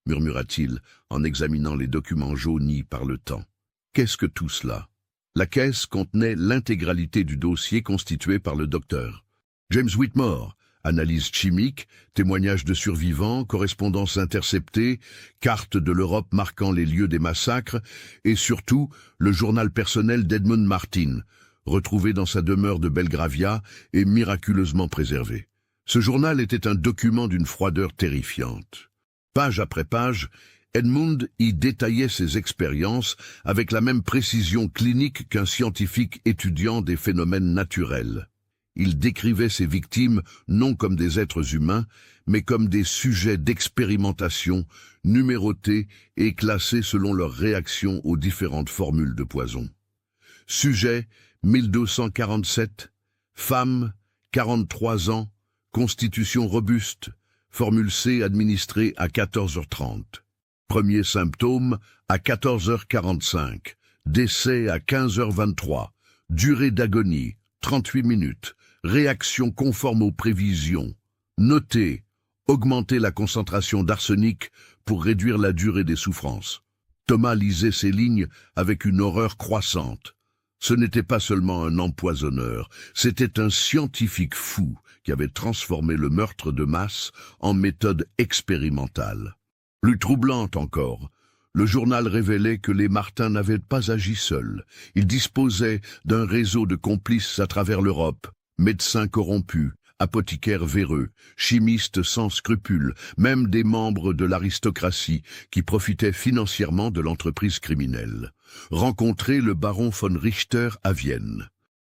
Speaker 1: murmura-t-il en examinant les documents jaunis par le temps. « Qu'est-ce que tout cela ?» La caisse contenait l'intégralité du dossier constitué par le docteur James Whitmore. Analyse chimique, témoignages de survivants, correspondances interceptées, cartes de l'Europe marquant les lieux des massacres et surtout le journal personnel d'Edmund Martin, retrouvé dans sa demeure de Belgravia et miraculeusement préservé. Ce journal était un document d'une froideur terrifiante. Page après page, Edmund y détaillait ses expériences avec la même précision clinique qu'un scientifique étudiant des phénomènes naturels. Il décrivait ses victimes non comme des êtres humains, mais comme des sujets d'expérimentation, numérotés et classés selon leur réaction aux différentes formules de poison. Sujet 1247, femme, 43 ans, constitution robuste, formule C administrée à 14h30. Premier symptôme à 14h45, décès à 15h23, durée d'agonie 38 minutes, réaction conforme aux prévisions. Notez, augmenter la concentration d'arsenic pour réduire la durée des souffrances. Thomas lisait ces lignes avec une horreur croissante. Ce n'était pas seulement un empoisonneur, c'était un scientifique fou qui avait transformé le meurtre de masse en méthode expérimentale. Plus troublante encore, le journal révélait que les Martin n'avaient pas agi seuls. Ils disposaient d'un réseau de complices à travers l'Europe, médecins corrompus, apothicaires véreux, chimistes sans scrupules, même des membres de l'aristocratie qui profitaient financièrement de l'entreprise criminelle. Rencontrer le baron von Richter à Vienne.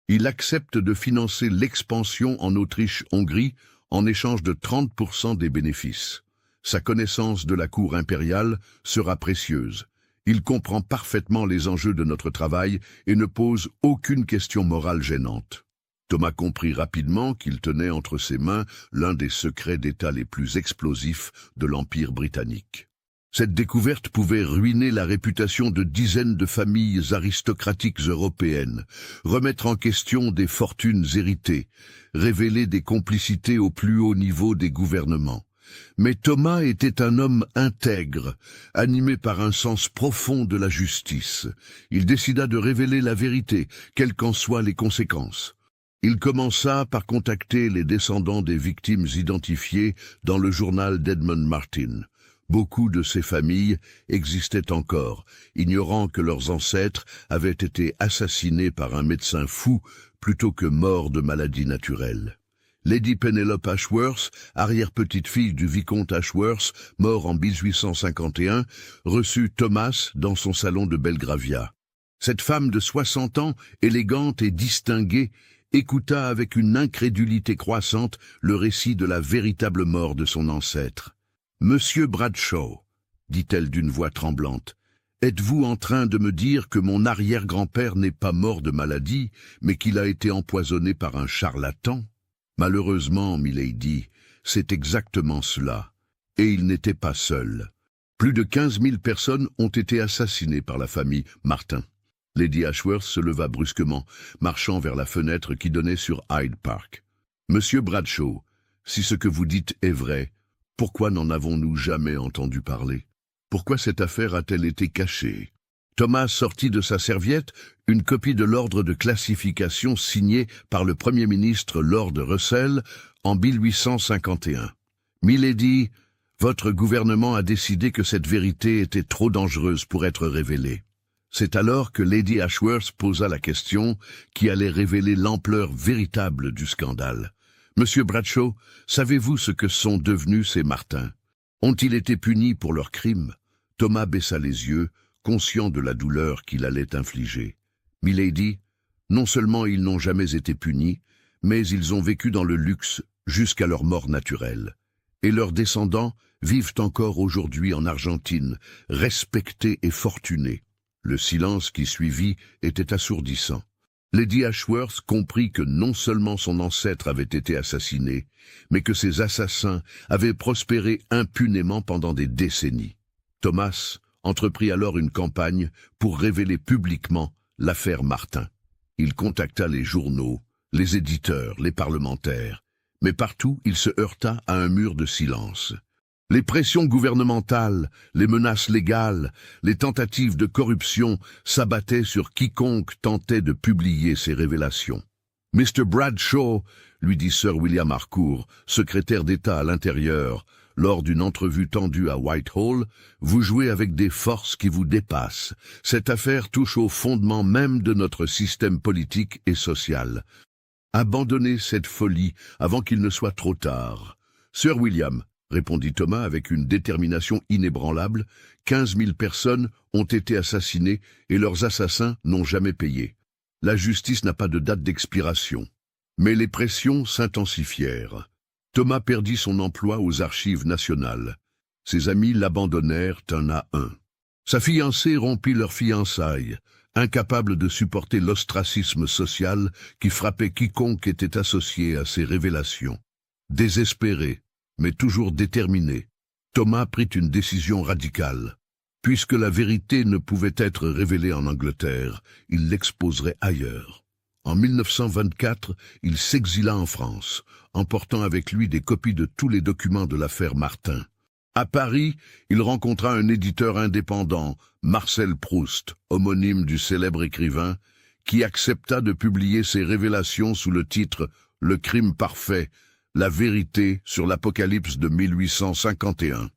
Speaker 1: Il accepte de financer l'expansion en Autriche-Hongrie en échange de 30% des bénéfices. Sa connaissance de la cour impériale sera précieuse. Il comprend parfaitement les enjeux de notre travail et ne pose aucune question morale gênante. Thomas comprit rapidement qu'il tenait entre ses mains l'un des secrets d'État les plus explosifs de l'Empire britannique. Cette découverte pouvait ruiner la réputation de dizaines de familles aristocratiques européennes, remettre en question des fortunes héritées, révéler des complicités au plus haut niveau des gouvernements. Mais Thomas était un homme intègre, animé par un sens profond de la justice. Il décida de révéler la vérité, quelles qu'en soient les conséquences. Il commença par contacter les descendants des victimes identifiées dans le journal d'Edmund Martin. Beaucoup de ces familles existaient encore, ignorant que leurs ancêtres avaient été assassinés par un médecin fou plutôt que morts de maladies naturelles. Lady Penelope Ashworth, arrière-petite-fille du vicomte Ashworth, mort en 1851, reçut Thomas dans son salon de Belgravia. Cette femme de 60 ans, élégante et distinguée, écouta avec une incrédulité croissante le récit de la véritable mort de son ancêtre. « Monsieur Bradshaw, dit-elle d'une voix tremblante, êtes-vous en train de me dire que mon arrière-grand-père n'est pas mort de maladie, mais qu'il a été empoisonné par un charlatan ?» Malheureusement, milady, c'est exactement cela. Et il n'était pas seul. Plus de 15 000 personnes ont été assassinées par la famille Martin. Lady Ashworth se leva brusquement, marchant vers la fenêtre qui donnait sur Hyde Park. « Monsieur Bradshaw, si ce que vous dites est vrai, pourquoi n'en avons-nous jamais entendu parler? Pourquoi cette affaire a-t-elle été cachée ?» Thomas sortit de sa serviette une copie de l'ordre de classification signé par le Premier ministre Lord Russell en 1851. « Milady, votre gouvernement a décidé que cette vérité était trop dangereuse pour être révélée. » C'est alors que Lady Ashworth posa la question qui allait révéler l'ampleur véritable du scandale. « Monsieur Bradshaw, savez-vous ce que sont devenus ces Martins? Ont-ils été punis pour leurs crimes ?» Thomas baissa les yeux, conscient de la douleur qu'il allait infliger. « Milady, non seulement ils n'ont jamais été punis, mais ils ont vécu dans le luxe jusqu'à leur mort naturelle. Et leurs descendants vivent encore aujourd'hui en Argentine, respectés et fortunés. » Le silence qui suivit était assourdissant. Lady Ashworth comprit que non seulement son ancêtre avait été assassiné, mais que ses assassins avaient prospéré impunément pendant des décennies. Thomas entreprit alors une campagne pour révéler publiquement l'affaire Martin. Il contacta les journaux, les éditeurs, les parlementaires, mais partout il se heurta à un mur de silence. Les pressions gouvernementales, les menaces légales, les tentatives de corruption s'abattaient sur quiconque tentait de publier ces révélations. « Mr. Bradshaw, lui dit Sir William Harcourt, secrétaire d'État à l'intérieur, Lors d'une entrevue tendue à Whitehall, vous jouez avec des forces qui vous dépassent. Cette affaire touche au fondement même de notre système politique et social. Abandonnez cette folie avant qu'il ne soit trop tard. Sir William, répondit Thomas avec une détermination inébranlable, 15 000 personnes ont été assassinées et leurs assassins n'ont jamais payé. La justice n'a pas de date d'expiration. Mais les pressions s'intensifièrent. Thomas perdit son emploi aux archives nationales. Ses amis l'abandonnèrent un à un. Sa fiancée rompit leurs fiançailles, incapable de supporter l'ostracisme social qui frappait quiconque était associé à ses révélations. Désespéré, mais toujours déterminé, Thomas prit une décision radicale. Puisque la vérité ne pouvait être révélée en Angleterre, il l'exposerait ailleurs. En 1924, il s'exila en France, emportant avec lui des copies de tous les documents de l'affaire Martin. À Paris, il rencontra un éditeur indépendant, Marcel Proust, homonyme du célèbre écrivain, qui accepta de publier ses révélations sous le titre « Le crime parfait », la vérité sur l'Apocalypse de 1851.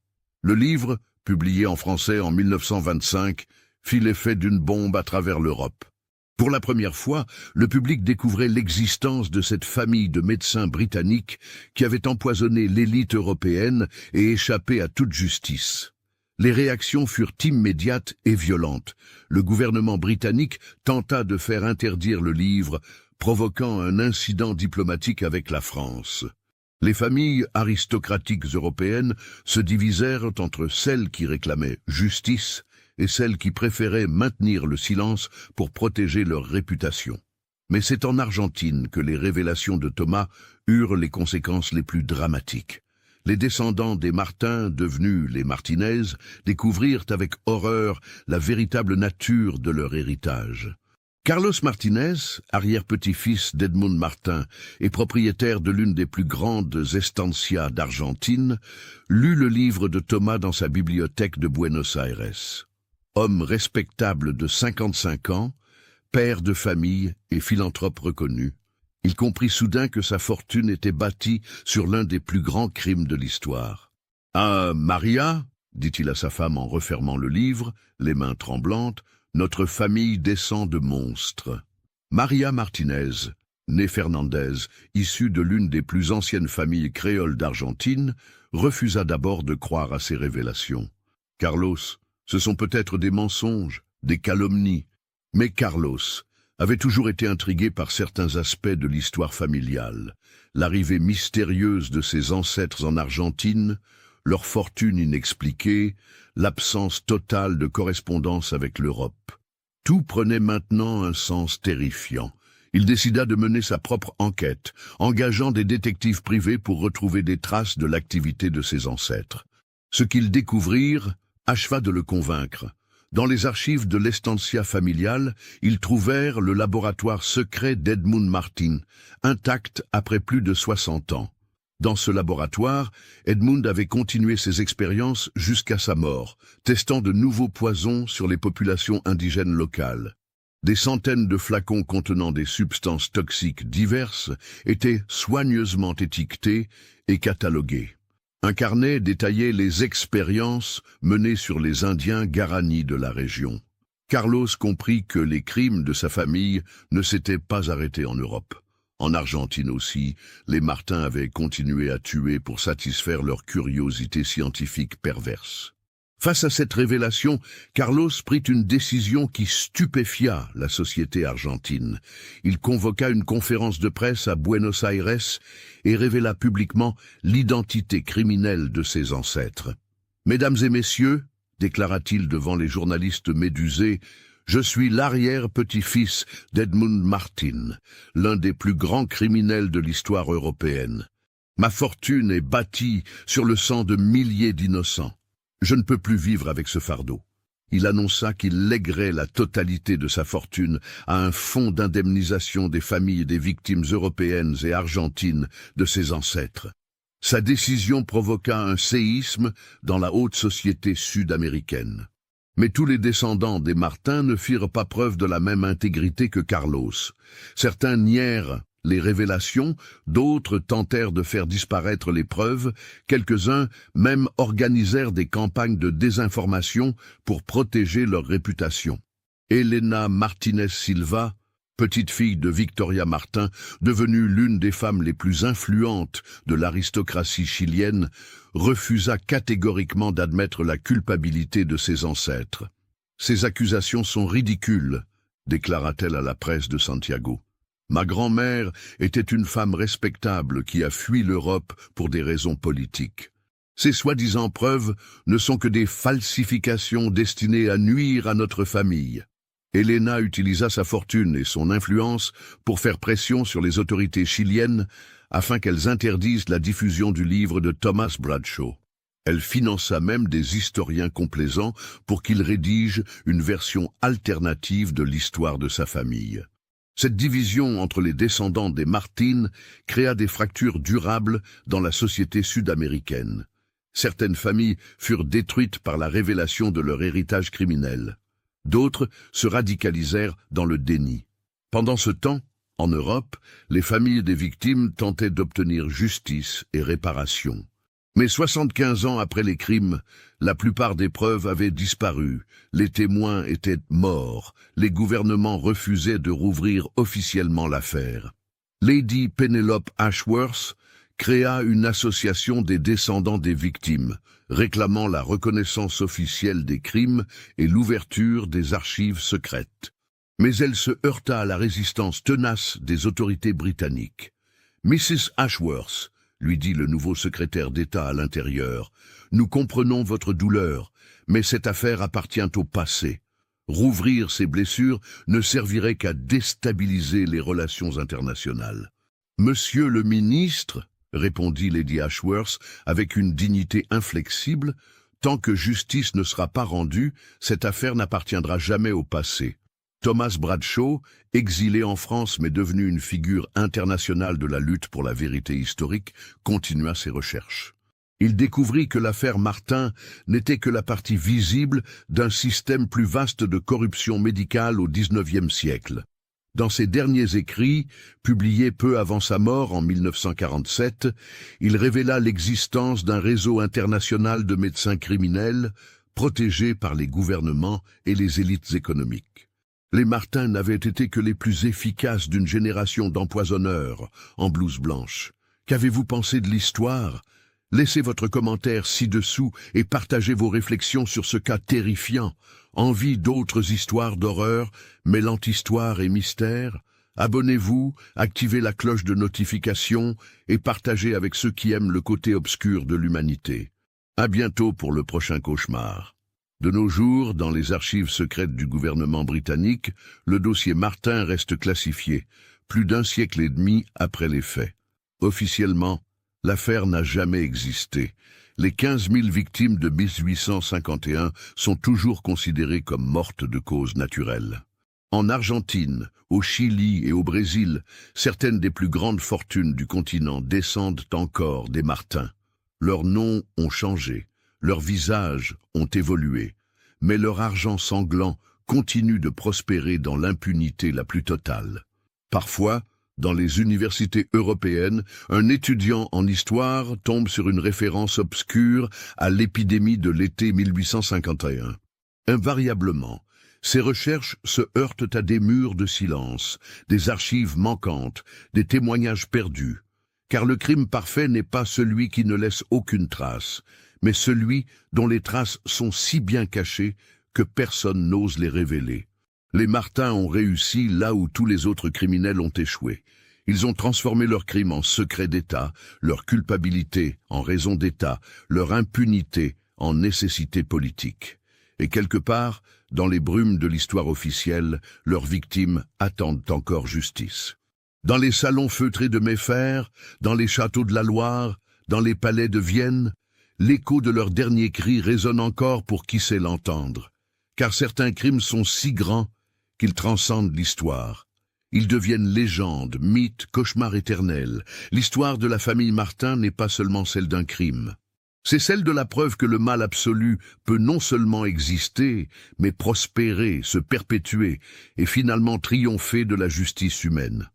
Speaker 1: Le livre, publié en français en 1925, fit l'effet d'une bombe à travers l'Europe. Pour la première fois, le public découvrait l'existence de cette famille de médecins britanniques qui avait empoisonné l'élite européenne et échappé à toute justice. Les réactions furent immédiates et violentes. Le gouvernement britannique tenta de faire interdire le livre, provoquant un incident diplomatique avec la France. Les familles aristocratiques européennes se divisèrent entre celles qui réclamaient justice et celles qui préféraient maintenir le silence pour protéger leur réputation. Mais c'est en Argentine que les révélations de Thomas eurent les conséquences les plus dramatiques. Les descendants des Martin, devenus les Martinez, découvrirent avec horreur la véritable nature de leur héritage. Carlos Martinez, arrière-petit-fils d'Edmund Martin et propriétaire de l'une des plus grandes estancias d'Argentine, lut le livre de Thomas dans sa bibliothèque de Buenos Aires. Homme respectable de 55 ans, père de famille et philanthrope reconnu, il comprit soudain que sa fortune était bâtie sur l'un des plus grands crimes de l'histoire. « Ah, Maria, dit-il à sa femme en refermant le livre, les mains tremblantes, notre famille descend de monstres. » Maria Martinez, née Fernandez, issue de l'une des plus anciennes familles créoles d'Argentine, refusa d'abord de croire à ces révélations. Carlos, ce sont peut-être des mensonges, des calomnies, mais Carlos avait toujours été intrigué par certains aspects de l'histoire familiale, l'arrivée mystérieuse de ses ancêtres en Argentine, leur fortune inexpliquée, l'absence totale de correspondance avec l'Europe. Tout prenait maintenant un sens terrifiant. Il décida de mener sa propre enquête, engageant des détectives privés pour retrouver des traces de l'activité de ses ancêtres. Ce qu'ils découvrirent acheva de le convaincre. Dans les archives de l'estancia familiale, ils trouvèrent le laboratoire secret d'Edmund Martin, intact après plus de 60 ans. Dans ce laboratoire, Edmund avait continué ses expériences jusqu'à sa mort, testant de nouveaux poisons sur les populations indigènes locales. Des centaines de flacons contenant des substances toxiques diverses étaient soigneusement étiquetés et catalogués. Un carnet détaillait les expériences menées sur les Indiens Guarani de la région. Carlos comprit que les crimes de sa famille ne s'étaient pas arrêtés en Europe. En Argentine aussi, les Martin avaient continué à tuer pour satisfaire leur curiosité scientifique perverse. Face à cette révélation, Carlos prit une décision qui stupéfia la société argentine. Il convoqua une conférence de presse à Buenos Aires et révéla publiquement l'identité criminelle de ses ancêtres. « Mesdames et messieurs, déclara-t-il devant les journalistes médusés, je suis l'arrière-petit-fils d'Edmund Martin, l'un des plus grands criminels de l'histoire européenne. Ma fortune est bâtie sur le sang de milliers d'innocents. Je ne peux plus vivre avec ce fardeau. » Il annonça qu'il lèguerait la totalité de sa fortune à un fonds d'indemnisation des familles des victimes européennes et argentines de ses ancêtres. Sa décision provoqua un séisme dans la haute société sud-américaine. Mais tous les descendants des Martin ne firent pas preuve de la même intégrité que Carlos. Certains nièrent les révélations, d'autres tentèrent de faire disparaître les preuves, quelques-uns même organisèrent des campagnes de désinformation pour protéger leur réputation. Elena Martínez Silva, petite fille de Victoria Martin, devenue l'une des femmes les plus influentes de l'aristocratie chilienne, refusa catégoriquement d'admettre la culpabilité de ses ancêtres. « Ces accusations sont ridicules », déclara-t-elle à la presse de Santiago. Ma grand-mère était une femme respectable qui a fui l'Europe pour des raisons politiques. Ces soi-disant preuves ne sont que des falsifications destinées à nuire à notre famille. Elena utilisa sa fortune et son influence pour faire pression sur les autorités chiliennes afin qu'elles interdisent la diffusion du livre de Thomas Bradshaw. Elle finança même des historiens complaisants pour qu'ils rédigent une version alternative de l'histoire de sa famille. Cette division entre les descendants des Martins créa des fractures durables dans la société sud-américaine. Certaines familles furent détruites par la révélation de leur héritage criminel. D'autres se radicalisèrent dans le déni. Pendant ce temps, en Europe, les familles des victimes tentaient d'obtenir justice et réparation. Mais 75 ans après les crimes, la plupart des preuves avaient disparu, les témoins étaient morts, les gouvernements refusaient de rouvrir officiellement l'affaire. Lady Penelope Ashworth créa une association des descendants des victimes, réclamant la reconnaissance officielle des crimes et l'ouverture des archives secrètes. Mais elle se heurta à la résistance tenace des autorités britanniques. « Mrs. Ashworth, lui dit le nouveau secrétaire d'État à l'intérieur, nous comprenons votre douleur, mais cette affaire appartient au passé. Rouvrir ces blessures ne servirait qu'à déstabiliser les relations internationales. Monsieur le ministre, répondit Lady Ashworth avec une dignité inflexible, tant que justice ne sera pas rendue, cette affaire n'appartiendra jamais au passé. Thomas Bradshaw, exilé en France mais devenu une figure internationale de la lutte pour la vérité historique, continua ses recherches. Il découvrit que l'affaire Martin n'était que la partie visible d'un système plus vaste de corruption médicale au XIXe siècle. Dans ses derniers écrits, publiés peu avant sa mort en 1947, il révéla l'existence d'un réseau international de médecins criminels protégés par les gouvernements et les élites économiques. Les Martin n'avaient été que les plus efficaces d'une génération d'empoisonneurs en blouse blanche. Qu'avez-vous pensé de l'histoire ? Laissez votre commentaire ci-dessous et partagez vos réflexions sur ce cas terrifiant. Envie d'autres histoires d'horreur, mêlant histoire et mystère ? Abonnez-vous, activez la cloche de notification et partagez avec ceux qui aiment le côté obscur de l'humanité. À bientôt pour le prochain cauchemar. De nos jours, dans les archives secrètes du gouvernement britannique, le dossier Martin reste classifié, plus d'un siècle et demi après les faits. Officiellement, l'affaire n'a jamais existé. Les 15 000 victimes de 1851 sont toujours considérées comme mortes de cause naturelle. En Argentine, au Chili et au Brésil, certaines des plus grandes fortunes du continent descendent encore des Martins. Leurs noms ont changé. Leurs visages ont évolué, mais leur argent sanglant continue de prospérer dans l'impunité la plus totale. Parfois, dans les universités européennes, un étudiant en histoire tombe sur une référence obscure à l'épidémie de l'été 1851. Invariablement, ces recherches se heurtent à des murs de silence, des archives manquantes, des témoignages perdus. Car le crime parfait n'est pas celui qui ne laisse aucune trace, mais celui dont les traces sont si bien cachées que personne n'ose les révéler. Les Martins ont réussi là où tous les autres criminels ont échoué. Ils ont transformé leur crime en secret d'État, leur culpabilité en raison d'État, leur impunité en nécessité politique. Et quelque part, dans les brumes de l'histoire officielle, leurs victimes attendent encore justice. Dans les salons feutrés de Méfert, dans les châteaux de la Loire, dans les palais de Vienne, l'écho de leurs derniers cris résonne encore pour qui sait l'entendre. Car certains crimes sont si grands qu'ils transcendent l'histoire. Ils deviennent légendes, mythes, cauchemars éternels. L'histoire de la famille Martin n'est pas seulement celle d'un crime. C'est celle de la preuve que le mal absolu peut non seulement exister, mais prospérer, se perpétuer et finalement triompher de la justice humaine.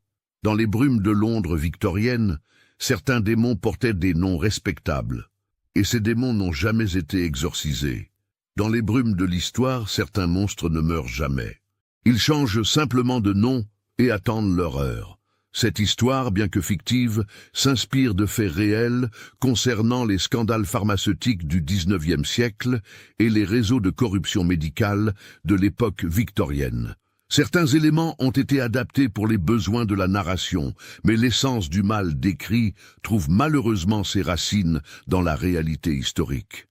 Speaker 1: Dans les brumes de Londres victorienne, certains démons portaient des noms respectables. Et ces démons n'ont jamais été exorcisés. Dans les brumes de l'histoire, certains monstres ne meurent jamais. Ils changent simplement de nom et attendent leur heure. Cette histoire, bien que fictive, s'inspire de faits réels concernant les scandales pharmaceutiques du XIXe siècle et les réseaux de corruption médicale de l'époque victorienne. Certains éléments ont été adaptés pour les besoins de la narration, mais l'essence du mal décrit trouve malheureusement ses racines dans la réalité historique.